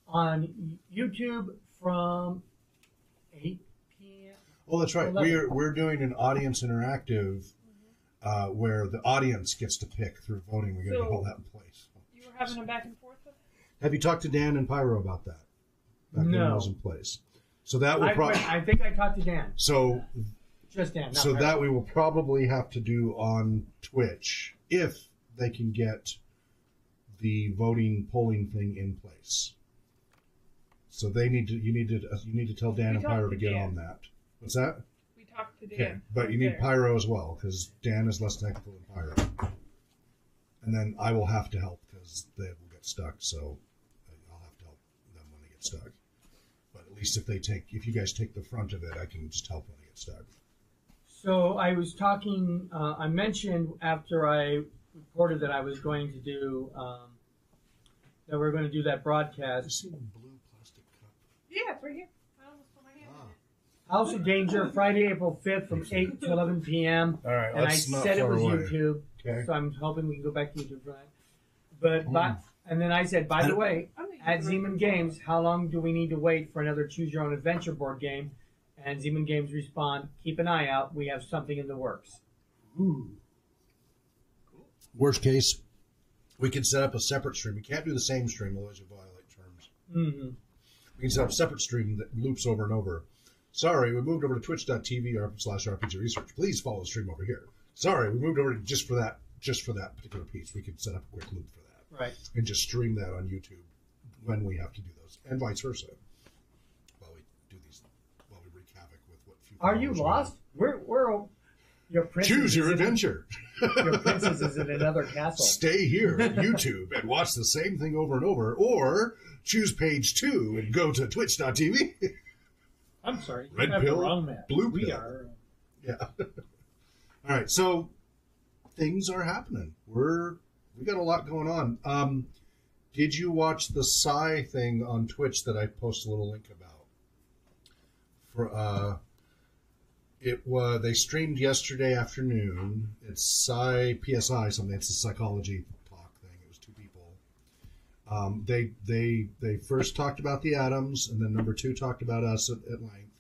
on YouTube from 8 p.m. Oh, that's right. 11. We're doing an audience interactive where the audience gets to pick through voting. We're going to So- get all that in place. You were having a back and forth with Have you talked to Dan and Pyro about that? That No. was in place. So that will probably. I think I talked to Dan. So Just Dan. Not so Pyro. that we will probably have to do on Twitch if they can get the voting polling thing in place. So they need to. You need to tell Dan We and talked Pyro to to get Dan. on that. What's that? We talked to Dan. Okay, but you need there. Pyro as well because Dan is less technical than Pyro. And then I will have to help because they will get stuck. So I'll have to help them when they get stuck. But at least if you guys take the front of it, I can just help when they get stuck. So I was talking. I mentioned after I reported that I was going to do that we're going to do that You broadcast. see the blue plastic cup? Yeah, it's right here. I almost put my hand in it. House of Danger, Friday, April 5th from 8 to 11 p.m. All right, And I that's not said it far was away. YouTube, Okay. so I'm hoping we can go back to YouTube for that. And then I said, by the way, I think at it's right. Zeman Games, how long do we need to wait for another Choose Your Own Adventure board game? And Zeman Games respond, keep an eye out. We have something in the works. Worst case, we can set up a separate stream. We can't do the same stream, otherwise you violate terms. Mm-hmm. We can set up a separate stream that loops over and over. Sorry, we moved over to twitch.tv/RPG Research. Please follow the stream over here. Sorry, we moved over to just for that particular piece. We could set up a quick loop for that. Right. And just stream that on YouTube when we have to do those. And vice versa. While we wreak havoc with what few Are you followers we lost? We're your have. princess. Choose your is in- adventure. Your princess is in another castle. Stay here at YouTube and watch the same thing over and over, or choose page 2 and go to twitch.tv. I'm sorry. You Red have pill, the wrong map. blue We pill. are. Yeah. All right. So things are happening. We got a lot going on. Did you watch the Psy thing on Twitch that I posted a little link about? They streamed yesterday afternoon. It's PSI something. It's a psychology talk thing. It was 2 people. They first talked about the atoms, and then number 2 talked about us at length,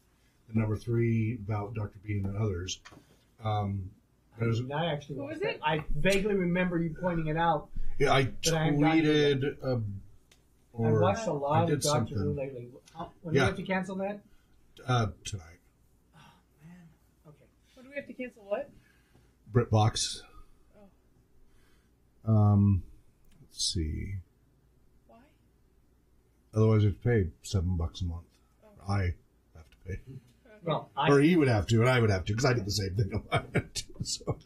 and number 3 about Dr. Bean and others. It was, I actually Who watched is that. it? I vaguely remember you pointing it out. yeah, I But I haven't gotten to tweeted. I've watched a I lot did of Doctor Who something. lately. When do Yeah. you have to cancel that? Tonight. Okay. What do we have to cancel? What? BritBox. Oh. Let's see. Why? Otherwise, you'd pay $7 a month. Oh. I have to pay, Okay. Well, or he would have to, and I would have to, because I did the same thing. I had to, so,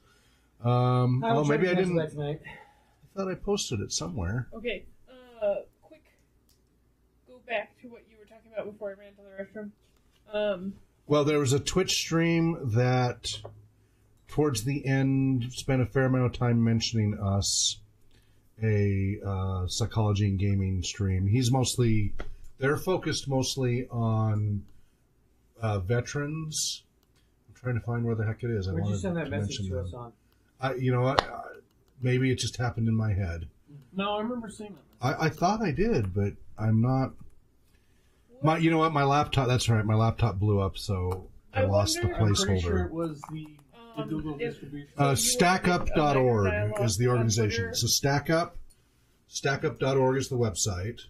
I will try maybe to I cancel didn't. that tonight. I thought I posted it somewhere. Okay. Quick. Go back to what you were talking about before I ran to the restroom. Well, there was a Twitch stream that, towards the end, spent a fair amount of time mentioning us. A psychology and gaming stream. They're focused mostly on veterans. I'm trying to find where the heck it is. Where'd you send that message to us on? Maybe it just happened in my head. No, I remember seeing that. I thought I did, but I'm not. You know what? My laptop. That's right. My laptop blew up, so I lost the wonder- I'm pretty sure placeholder. it was the Google if- distribution. So you were Stackup.org dialogue is the on organization. Twitter? So Stackup.org is the website.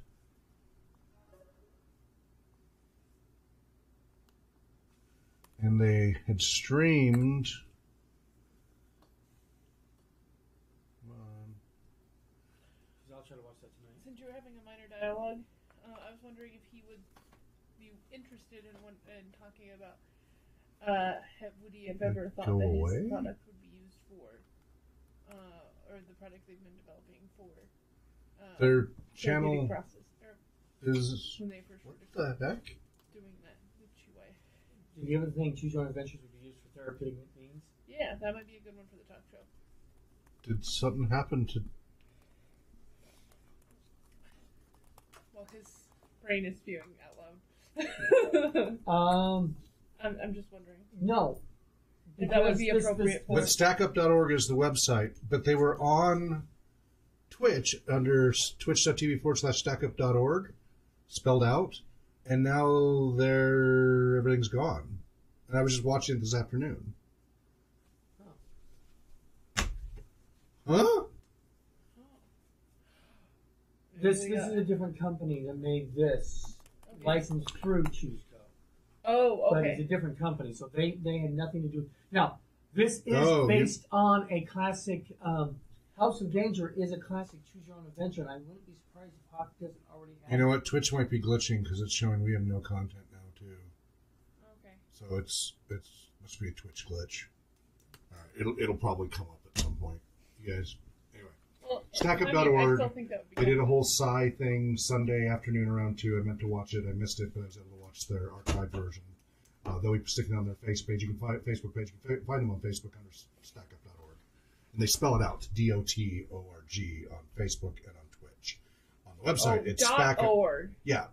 And they had streamed. I'll try to watch that tonight. Since you were having a minor dialogue, I was wondering if he would be interested in talking about would he have ever thought Go that away? his product would be used for, or the product they've been developing for Their therapeutic channel process, or is. when they first What were the heck? doing that with Chihuahua. Do you ever think Choose Your Own Adventures would be used for therapeutic means? Yeah, that might be a good one for the talk show. Did something happen to... Well, his brain is spewing out loud. I'm just wondering. No. If that would be appropriate for... But StackUp.org is the website, but they were on Twitch under twitch.tv/StackUp.org, spelled out, and now everything's gone. And I was just watching it this afternoon. Huh? This is a different company that made this, licensed through ChooseGo. Oh, okay. But it's a different company, so they had nothing to do. Now, this is based on a classic. House of Danger is a classic Choose Your Own Adventure, and I wouldn't be surprised if Hawk doesn't already have. You know what? Twitch might be glitching because it's showing we have no content now too. Okay. So it's must be a Twitch glitch. All right, it'll probably come up at some point. You guys, anyway. Well, StackUp.org. I still think that would be They did a whole Psy thing Sunday afternoon around 2. I meant to watch it. I missed it, but I was able to watch their archived version. They'll be sticking on their Facebook page. You can find them on Facebook under StackUp.org. And they spell it out, DOTORG, on Facebook and on Twitch. On the website, it's .org. Yeah,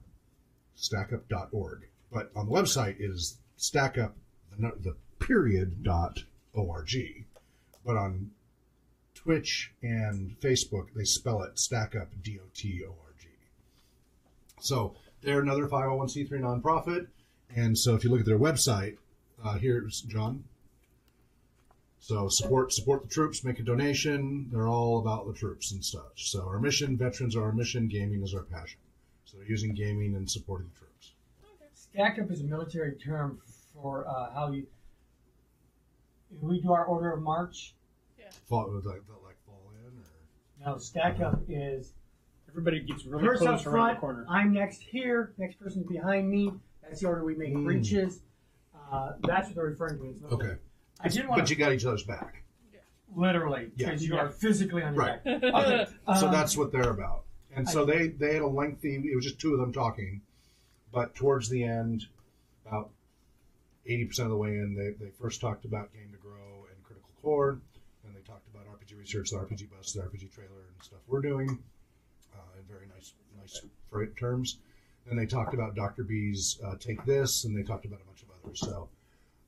StackUp.org. But on the website is StackUp, the period, .org. But on Twitch and Facebook, they spell it StackUp, DOTORG. So they're another 501c3 nonprofit. And so if you look at their website, here's John. So support the troops, make a donation. They're all about the troops and such. So our mission, veterans are our mission, gaming is our passion. So they're using gaming and supporting the troops. Stack Up is a military term for how we do our order of march. Yeah. Fall in, or No, Stack Up is everybody gets really first close up around front. the corner. I'm next here. Next person's behind me. That's the order we make breaches. That's what they're referring to. It's okay. I didn't want But you got each other's back. literally because you are physically on your Right. back. Okay. So that's what they're about. And so they had a lengthy, it was just two of them talking, but towards the end, about 80% of the way in, they first talked about Game to Grow and Critical Core, and they talked about RPG Research, the RPG Bus, the RPG Trailer, and stuff we're doing in very nice terms. Then they talked about Dr. B's Take This, and they talked about a bunch of others. So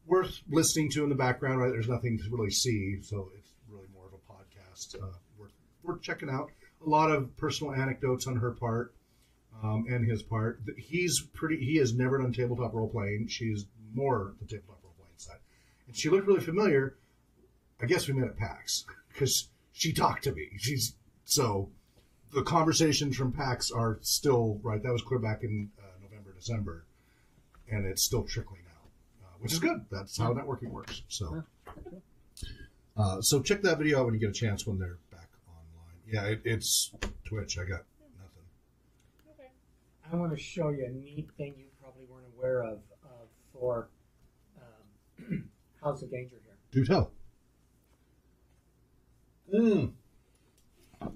worth listening to in the background, right? There's nothing to really see, so it's really more of a podcast worth checking out. A lot of personal anecdotes on her part and his part. He has never done tabletop role playing. She's more the tabletop role playing side, and she looked really familiar. I guess we met at PAX because she talked to me. So the conversations from PAX are still right. That was clear back in November, December, and it's still trickling out, which is good. That's how networking works. So, so check that video out when you get a chance when they're back online. Yeah, it's Twitch. I got nothing. Okay. I want to show you a neat thing you probably weren't aware of for House of Danger here. Do tell.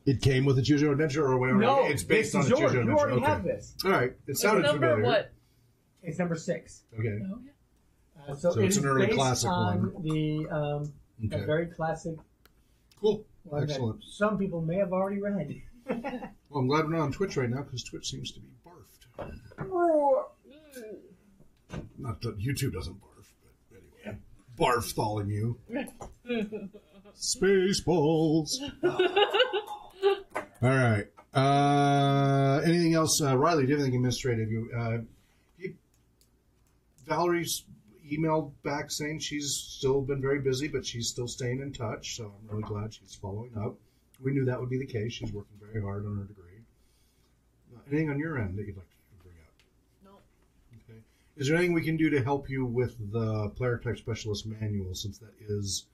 It came with a Choose Your Own Adventure or whatever. No, it's based this on is a Choose yours. Your Own You Adventure. already Okay. have this. All right. It sounded number familiar. what? It's number 6. Okay. Oh, yeah. So So it it's is an early based classic on one. the Okay. a very classic Cool. one Excellent. that some people may have already read. Well, I'm glad we're not on Twitch right now because Twitch seems to be barfed. Not that YouTube doesn't barf, but anyway. Barftholomew. Spaceballs. All right. Anything else? Riley, do you have anything administrative? Valerie's emailed back saying she's still been very busy, but she's still staying in touch, so I'm really glad she's following up. We knew that would be the case. She's working very hard on her degree. Anything on your end that you'd like to bring up? No. Okay. Is there anything we can do to help you with the Player Type Specialist Manual, since that is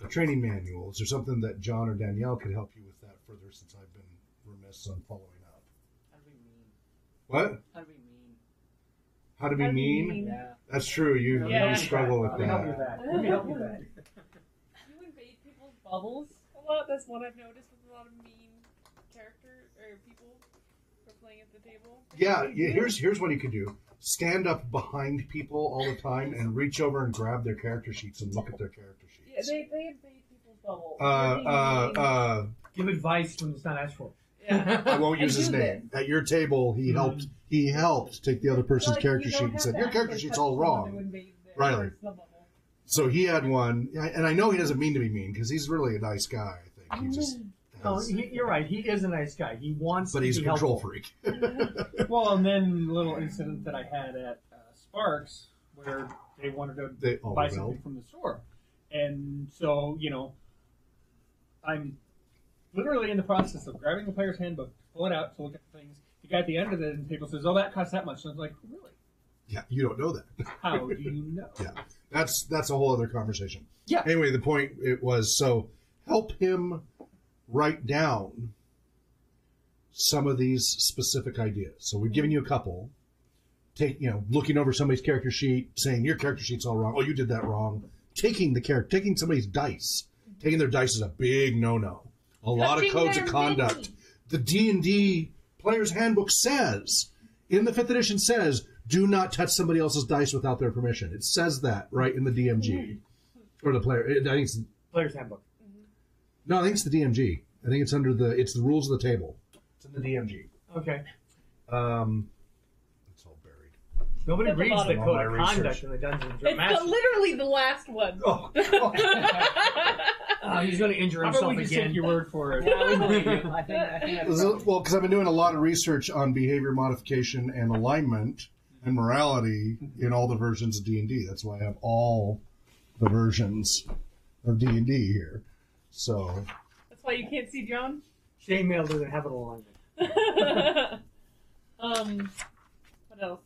a training manual? Is there something that John or Danielle could help you with that further, since I've been remiss on following up? How to be mean. What? How to be mean. How to be mean? Yeah. That's true. You struggle with Let me help you with that. that. Let me help you with that. You invade people's bubbles a lot. That's one I've noticed with a lot of mean character or people who are playing at the table. Yeah, here's what you could do. stand up behind people all the time and reach over and grab their character sheets and look at their character Yeah, sheets. they invade people's bubble. Give advice when it's not asked for. Yeah. I won't use I his do name. At your table, he helped. He helped take the other person's Like, character you sheet don't and have said, to "Your ask character and sheet's touch all someone wrong." to invade their Riley. personal bubble. So he had one, and I know he doesn't mean to be mean because he's really a nice guy. I think he just. Oh, has- you're right. He is a nice guy. He wants but to he's a be control helpful. freak. Well, and then a little incident that I had at Sparks where they wanted to They all buy rebelled. something from the store. And so, I'm literally in the process of grabbing the player's handbook, to pull it out to look at the things. The guy at the end of the table says, "Oh, that costs that much." And I was like, "Really? Yeah, you don't know that. How do you know?" Yeah, that's a whole other conversation. Yeah. Anyway, the point it was so help him write down some of these specific ideas. So we've given you a couple. Looking over somebody's character sheet, saying your character sheet's all wrong. Oh, you did that wrong. Taking somebody's dice. Taking their dice is a big no-no. A lot of Touching codes of their conduct. mini. The D&D Player's Handbook says, in the 5th edition says, do not touch somebody else's dice without their permission. It says that right in the DMG. Or the player. I think it's, Player's handbook. no, I think it's the DMG. I think it's it's the rules of the table. It's in the DMG. Okay. It's all buried. Nobody At the reads the bottom. All code my of research. conduct in the Dungeons and It's Dragons. literally the last one. Oh, He's going to injure How about himself we just again. take your word for it? Yeah, we believe you. I think that's well, because I've been doing a lot of research on behavior modification and alignment and morality in all the versions of D&D. That's why I have all the versions of D&D here. So, That's why you can't see John. Chainmail doesn't have an alignment. What else?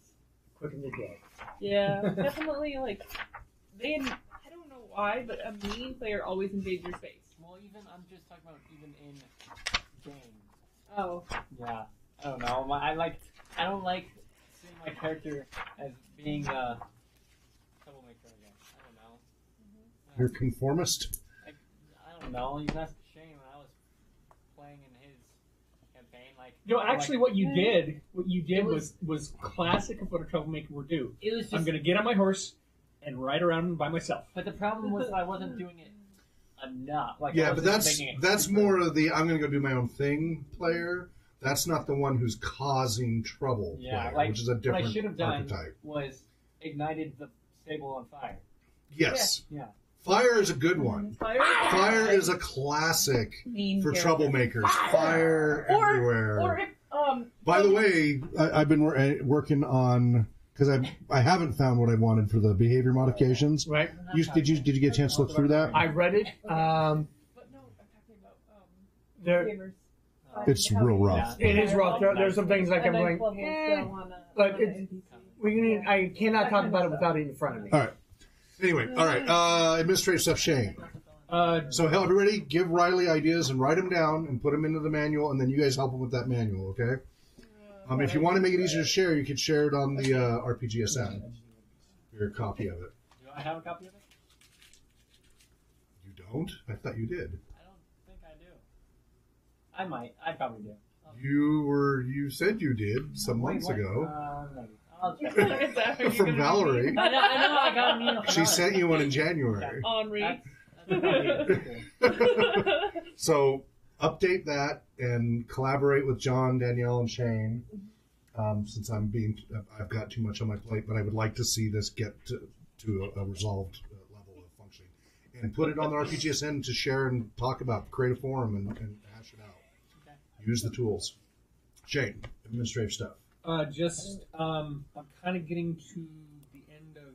Quick in the day. Yeah, definitely I don't know why, but a mean player always invades your space. well, even I'm just talking about even in games. Oh. Yeah, I don't know. I don't like seeing my character as being a troublemaker again. I don't know. you're conformist? I don't know. You asked Shane when I was playing in his campaign, Actually, what you did It was classic of what a troublemaker would do. it was just. I'm going to get on my horse and ride around by myself. But the problem was I wasn't doing it enough. I Yeah, but wasn't making it that's super- more of the I'm going to go do my own thing player. That's not the one who's causing trouble Yeah, player, which is a what different I should have done archetype. was ignited the stable on fire. Yes. Yeah. Fire is a good one. Fire is a classic mean for character. troublemakers. Fire everywhere. Or if By the way, I've been working on because I haven't found what I wanted for the behavior modifications. Right? Did you get a chance to look through that? I read it. but no, I'm talking about There, gamers. It's real rough. it is rough. There's some things like I'm A nice going, level still on a- but on an it's- NPC. I cannot talk about it without it in front of me. All right. Anyway, all right. Administrative stuff, Shane. So, help everybody give Riley ideas and write them down and put them into the manual, and then you guys help him with that manual, okay? If you want to make it easier to share, you could share it on the RPGSN. Your copy of it. Do I have a copy of it? You don't? I thought you did. I don't think I do. I might. I probably do. You said you did some Wait, months what? ago Maybe. I'll check. Is that how you're from gonna Valerie. I know I got an email from She Valerie. sent you one in January. be Henri. That's probably it. So update that and collaborate with John, Danielle, and Shane. Since I've got too much on my plate, but I would like to see this get to a resolved level of functioning, and put it on the RPGSN to share and talk about, create a forum and hash it out. Okay. Use the tools. Shane, administrative stuff. I'm kind of getting to the end of.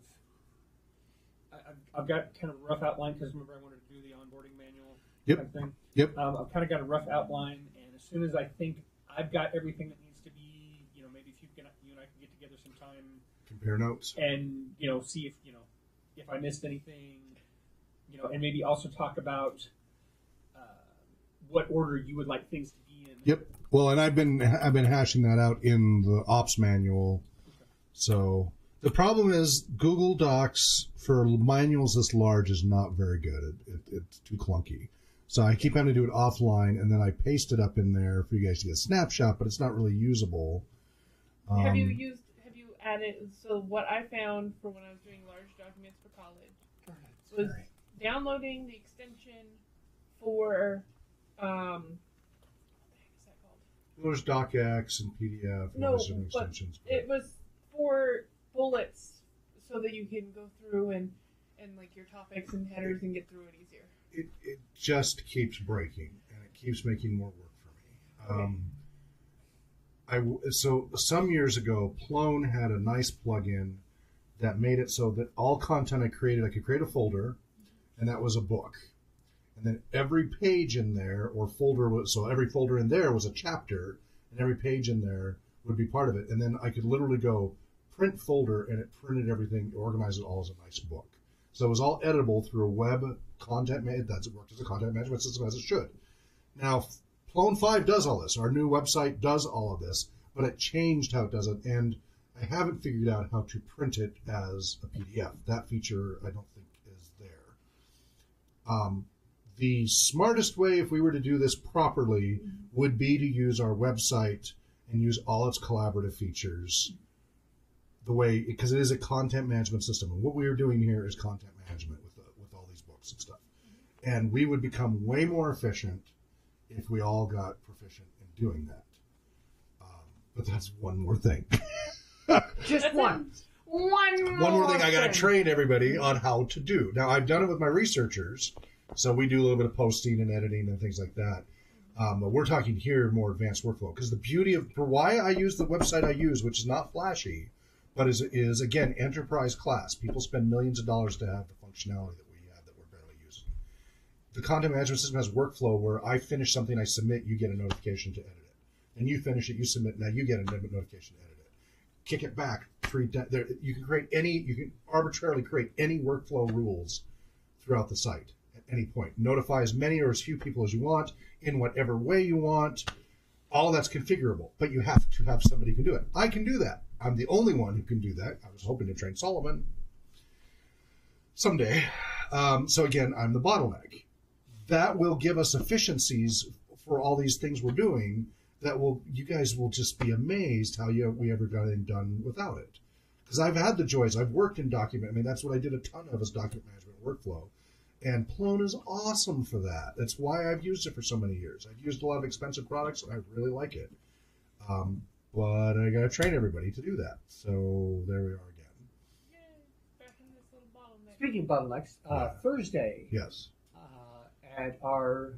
I've got kind of a rough outline because remember I wanted to do the onboarding manual type thing. Yep. I've kind of got a rough outline, and as soon as I think I've got everything that needs to be, maybe if you and I can get together sometime Compare notes. and see if I missed anything, and maybe also talk about what order you would like things to be in. Yep. Well, and I've been hashing that out in the ops manual. So the problem is Google Docs for manuals this large is not very good. It's too clunky. So I keep having to do it offline, and then I paste it up in there for you guys to get a snapshot, but it's not really usable. Have you added. So what I found for when I was doing large documents for college was downloading the extension for what the heck is that called? There's DocX and PDF and No, all different but extensions. it was for bullets, so that you can go through and like your topics and headers and get through it easier. It just keeps breaking, and it keeps making more work for me. So some years ago, Plone had a nice plugin that made it so that all content I created, I could create a folder, and that was a book. And then every page in there, or folder, so every folder in there was a chapter, and every page in there would be part of it. And then I could literally go print folder, and it printed everything, organized it all as a nice book. So it was all editable through a web content. It worked as a content management system as it should. Now, Plone 5 does all this. Our new website does all of this, but it changed how it does it, and I haven't figured out how to print it as a PDF. That feature, I don't think, is there. The smartest way, if we were to do this properly, would be to use our website and use all its collaborative features the way, because it is a content management system. And what we are doing here is content management with all these books and stuff. And we would become way more efficient if we all got proficient in doing that. But that's one more thing. Just one. One more thing I got to train everybody on how to do. Now, I've done it with my researchers, so we do a little bit of posting and editing and things like that. But we're talking here more advanced workflow, because the beauty of, for why I use the website I use, which is not flashy, but is again, enterprise class. People spend millions of dollars to have the functionality that we have that we're barely using. The content management system has workflow where I finish something, I submit, you get a notification to edit it. And you finish it, you submit, now you get a notification to edit it. Kick it back. You can arbitrarily create any workflow rules throughout the site at any point. Notify as many or as few people as you want in whatever way you want. All that's configurable, but you have to have somebody who can do it. I can do that. I'm the only one who can do that. I was hoping to train Solomon someday. So again, I'm the bottleneck. That will give us efficiencies for all these things we're doing. You guys will just be amazed how we ever got it done without it. Because I've had the joys. I've worked in document. I mean, that's what I did a ton of, is document management workflow. And Plone is awesome for that. That's why I've used it for so many years. I've used a lot of expensive products, and I really like it. But I got to train everybody to do that. So there we are again. Yay, back in this little bottleneck. Speaking of bottlenecks, Thursday, Yes. at our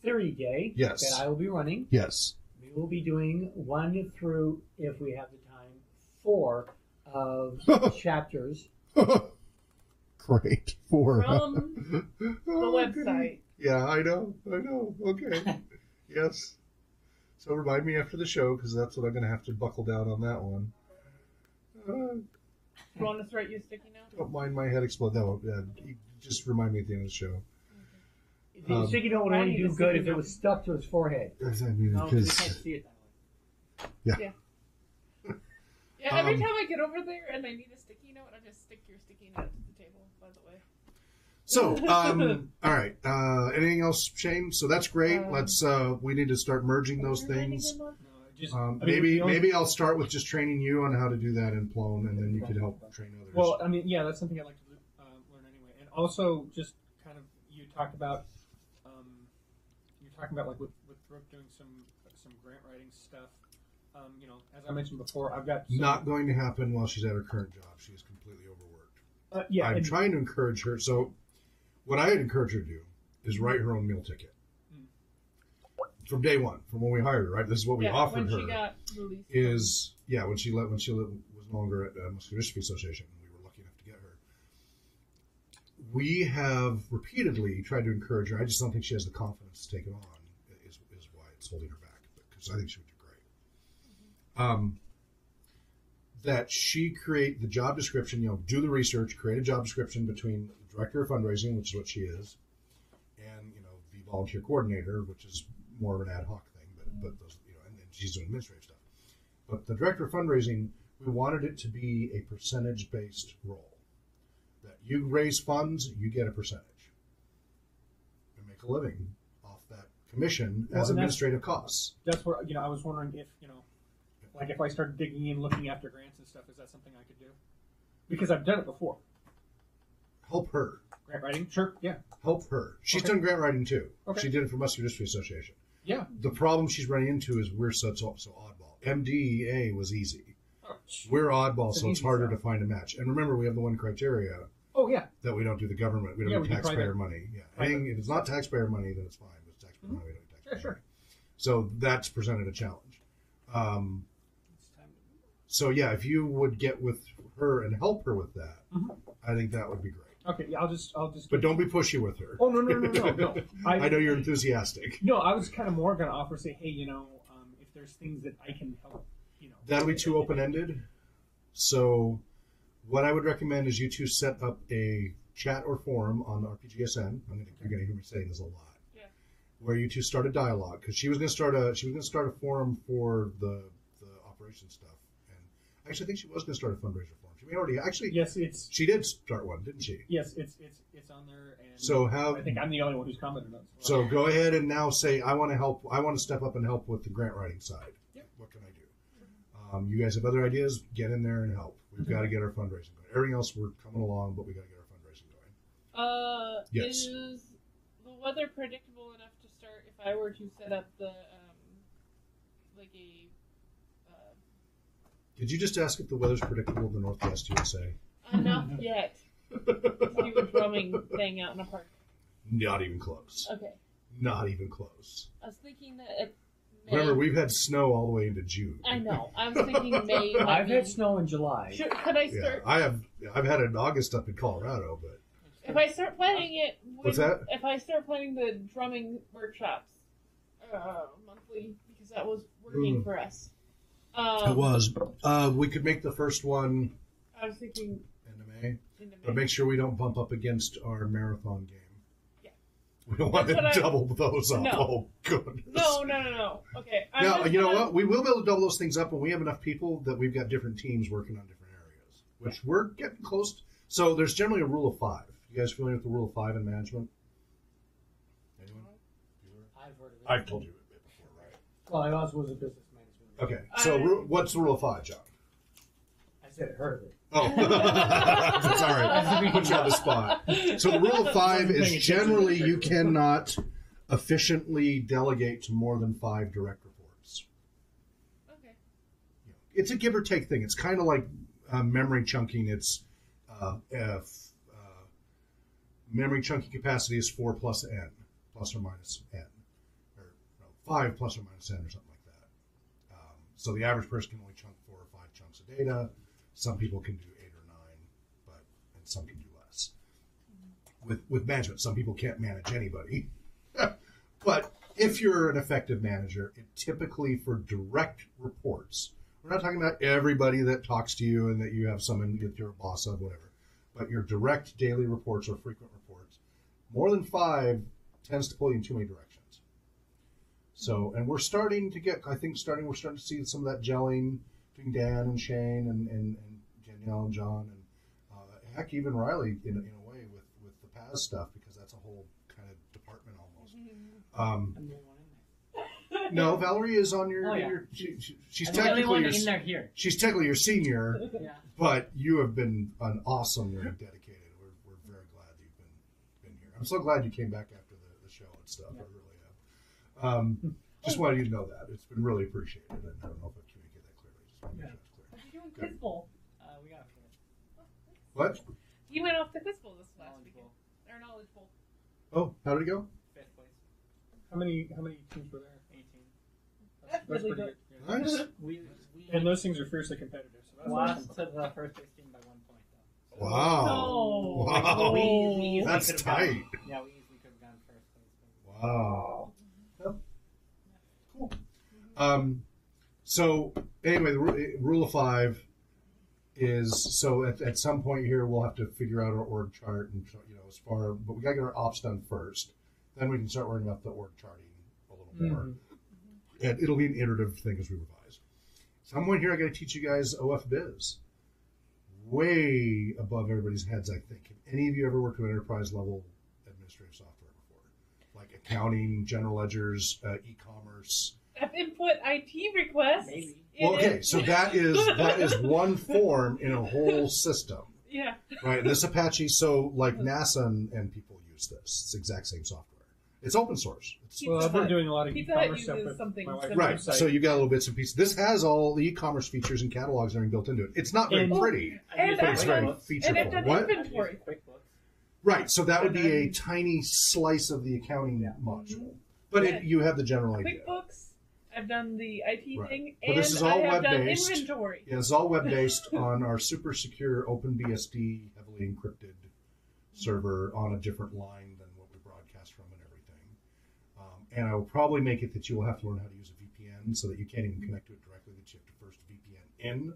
Theory Day Yes. that I will be running, Yes. we will be doing 1 through, if we have the time, 4 of chapters. Great. 4. From the website. Yeah, I know. Okay. Yes. So remind me after the show, because that's what I'm going to have to buckle down on that one. You want us to write you a sticky note? Don't mind my head exploding. No, just remind me at the end of the show. The sticky note would I only need do a good sticky if it note. was stuck to his forehead. I mean, No, they because can't see it that way. Yeah, every time I get over there and I need a sticky note, I just stick your sticky note to the table, by the way. So, all right. Anything else, Shane? So that's great. Let's. We need to start merging those things. No, just, Maybe I'll start with just training you on how to do that in Plone, and then you could help train others. Well, I mean, yeah, that's something I'd like to learn anyway. And also, just kind of, you talked about like with Brooke doing some grant writing stuff. As I mentioned before, I've got not going to happen while she's at her current job. She is completely overworked. I'm trying to encourage her. So, what I'd encourage her to do is write her own meal ticket from day one, from when we hired her. Right, this is what we offered when her. She got released When she was no longer at Muscular Dystrophy Association, we were lucky enough to get her. We have repeatedly tried to encourage her. I just don't think she has the confidence to take it on. Is why it's holding her back, because I think she would do great. That she create the job description, do the research, create a job description between the director of fundraising, which is what she is, and the volunteer coordinator, which is more of an ad hoc thing, but those, and then she's doing administrative stuff. But the director of fundraising, we wanted it to be a percentage-based role. That you raise funds, you get a percentage, and make a living off that commission as administrative costs. That's where I was wondering if Like if I started digging in, looking after grants and stuff, is that something I could do? Because I've done it before. Help her. Grant writing, sure, yeah. Help her. She's Okay. done grant writing too. Okay. She did it for Muscular Dystrophy Association. Yeah. The problem she's running into is we're so oddball. MDEA was easy. Oh, We're oddball, It's so it's easy harder stuff. to find a match. And remember, we have the one criteria oh yeah. that we don't do the government. We don't Yeah, do we do taxpayer private. money. Yeah. Private. Anything, if it's not taxpayer money, then it's fine. If it's taxpayer money, we don't do taxpayer Sure. money. So that's presented a challenge. So yeah, if you would get with her and help her with that, Mhm. I think that would be great. Okay, yeah, I'll just. But don't be pushy with her. Oh no. I know you're enthusiastic. No, I was kind of more going to offer, say, hey, if there's things that I can help, That'll be too open-ended. So what I would recommend is you two set up a chat or forum on RPGSN. You're going to hear me saying this a lot. Yeah. Where you two start a dialogue, because she was going to start a forum for the operation stuff. And actually, I think she was going to start a fundraiser forum. She may already actually. Yes, it's She did start one, didn't she? yes, it's on there, and So I think I'm the only one who's commented on it. So go ahead and now say, I want to help. I want to step up and help with the grant writing side. Yep. What can I do? You guys have other ideas? Get in there and help. We've got to get our fundraising going. Everything else, we're coming along, but we got to get our fundraising going. Yes. Is the weather predictable enough to start if I were to set up the like a Did you just ask if the weather's predictable in the Northwest USA? enough yet to do a drumming thing out in a park? Not even close. Okay, Not even close. I was thinking that it May. Remember, we've had snow all the way into June. I know. I was thinking May. might I've be- had snow in July. Could I Yeah, start? I've had it in August up in Colorado, but If I start planning it, What's that? If I start planning the drumming workshops monthly, because that was working for us. it was. We could make the first one I was thinking end of May, in the but May. make sure we don't bump up against our marathon game. Yeah. We don't want to That's what I- double those up. No. Oh, goodness. No. Okay. I'm Now, just you know gonna- what? We will be able to double those things up when we have enough people that we've got different teams working on different areas, which we're getting close to. So there's generally a rule of 5. You guys familiar with the rule of 5 in management? Anyone? I've heard of it. I've told you it before, right? Well, I also was a business management. Okay. So what's the rule of 5, John? I said heard of it. Oh, sorry. Put you on the spot. So the rule of 5 is generally you cannot efficiently delegate to more than 5 direct reports. Okay. It's a give or take thing. It's kind of like memory chunking. It's memory chunking capacity is 4 plus n, plus or minus n, or no, 5 plus or minus n, or something like that. So the average person can only chunk 4 or 5 chunks of data. Some people can do 8 or 9, and some can do less. With management, some people can't manage anybody. But if you're an effective manager, it typically for direct reports, we're not talking about everybody that talks to you and that you have someone that you're a boss of, whatever, but your direct daily reports or frequent reports, more than 5 tends to pull you in too many directions. So, and we're starting to get, we're starting to see some of that gelling between Dan and Shane and Danielle and John and heck, even Riley in a way with the PAS stuff, because that's a whole kind of department almost. I'm the only one in there. No, Valerie is on your. Oh, yeah. She's I'm the only one technically in there here. she's technically your senior, Yeah. but you have been an awesomely dedicated. We're very glad that you've been here. I'm so glad you came back after the show and stuff. I really have. Just wanted you to know that it's been really appreciated, and I don't know if I communicated that clearly. Just wanted to make sure it's clear. What are you doing quiz bowl? We got it. What? You went off the quiz bowl this last Knowledge weekend. bowl. Or knowledge bowl. Oh, how did it go? 5th place. How many teams were there? 18. That's really pretty good. Yeah. Nice. We And those things are fiercely competitive. So that's lost to the first place team by 1 point, though. So Wow. Oh. Wow. we easily That's could've tight. Gone, yeah, we easily could have gone first place. Wow. Yep. Cool. So anyway, the rule of 5 is, so at some point here we'll have to figure out our org chart and but we gotta get our ops done first. Then we can start worrying about the org charting a little more. And it'll be an iterative thing as we revise. Some point here I gotta teach you guys OF Biz. Way above everybody's heads, I think. Have any of you ever worked with enterprise level administrative software before? Like accounting, general ledgers, e-commerce, input IT requests. Maybe. Well, okay, so that is one form in a whole system. Yeah. Right, and this Apache, so like NASA and people use this. It's the exact same software. It's open source. Well, I've been doing a lot of Pizza Hut e-commerce stuff uses with something my wife's similar. Right, website. so you got little bits and pieces. This has all the e-commerce features and catalogs and everything built into it. It's not very And- pretty, And but it's very and I've featureful. done What? inventory. QuickBooks. Right, so that would be a tiny slice of the accounting module. But Yeah. you have the general idea. QuickBooks. I've done the IT Right. thing, But and this is all I have done web-based. inventory. Yeah, it's all web-based on our super secure OpenBSD, heavily encrypted server on a different line than what we broadcast from and everything. And I will probably make it that you will have to learn how to use a VPN so that you can't even connect to it directly, that you have to first VPN in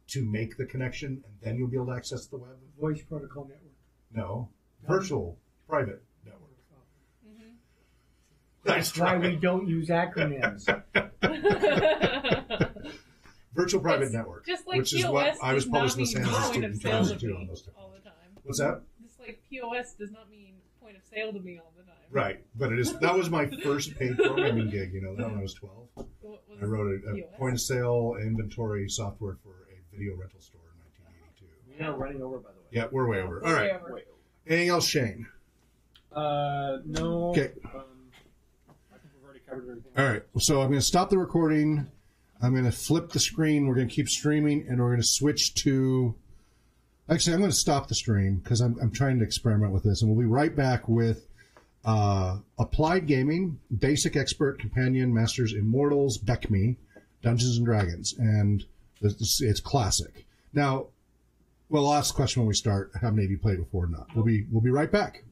to make the connection, and then you'll be able to access the web. Voice protocol network. No, virtual private network. That's why we don't use acronyms. Virtual private It's network, Just like which is POS what I was does not published in the mean San Jose point of Student sale Times to too on me those all the time. What's that? Just like POS does not mean point of sale to me all the time. Right, but it is. That was my first paid programming gig. You know, that when I was 12. What was I wrote a POS? point of sale inventory software for a video rental store in 1982. We are running over, by the way. Yeah, we're way over. All right. Whatever. Way over. Anything else, Shane? No. Okay. I think we've already covered everything. All right. So I'm going to stop the recording. I'm going to flip the screen. We're going to keep streaming, and we're going to switch to. Actually, I'm going to stop the stream because I'm trying to experiment with this, and we'll be right back with Applied Gaming, Basic Expert, Companion, Masters, Immortals, BECME, Dungeons and Dragons, and it's classic. Now, well, I'll ask the question when we start. How many of you played before or not? We'll be right back.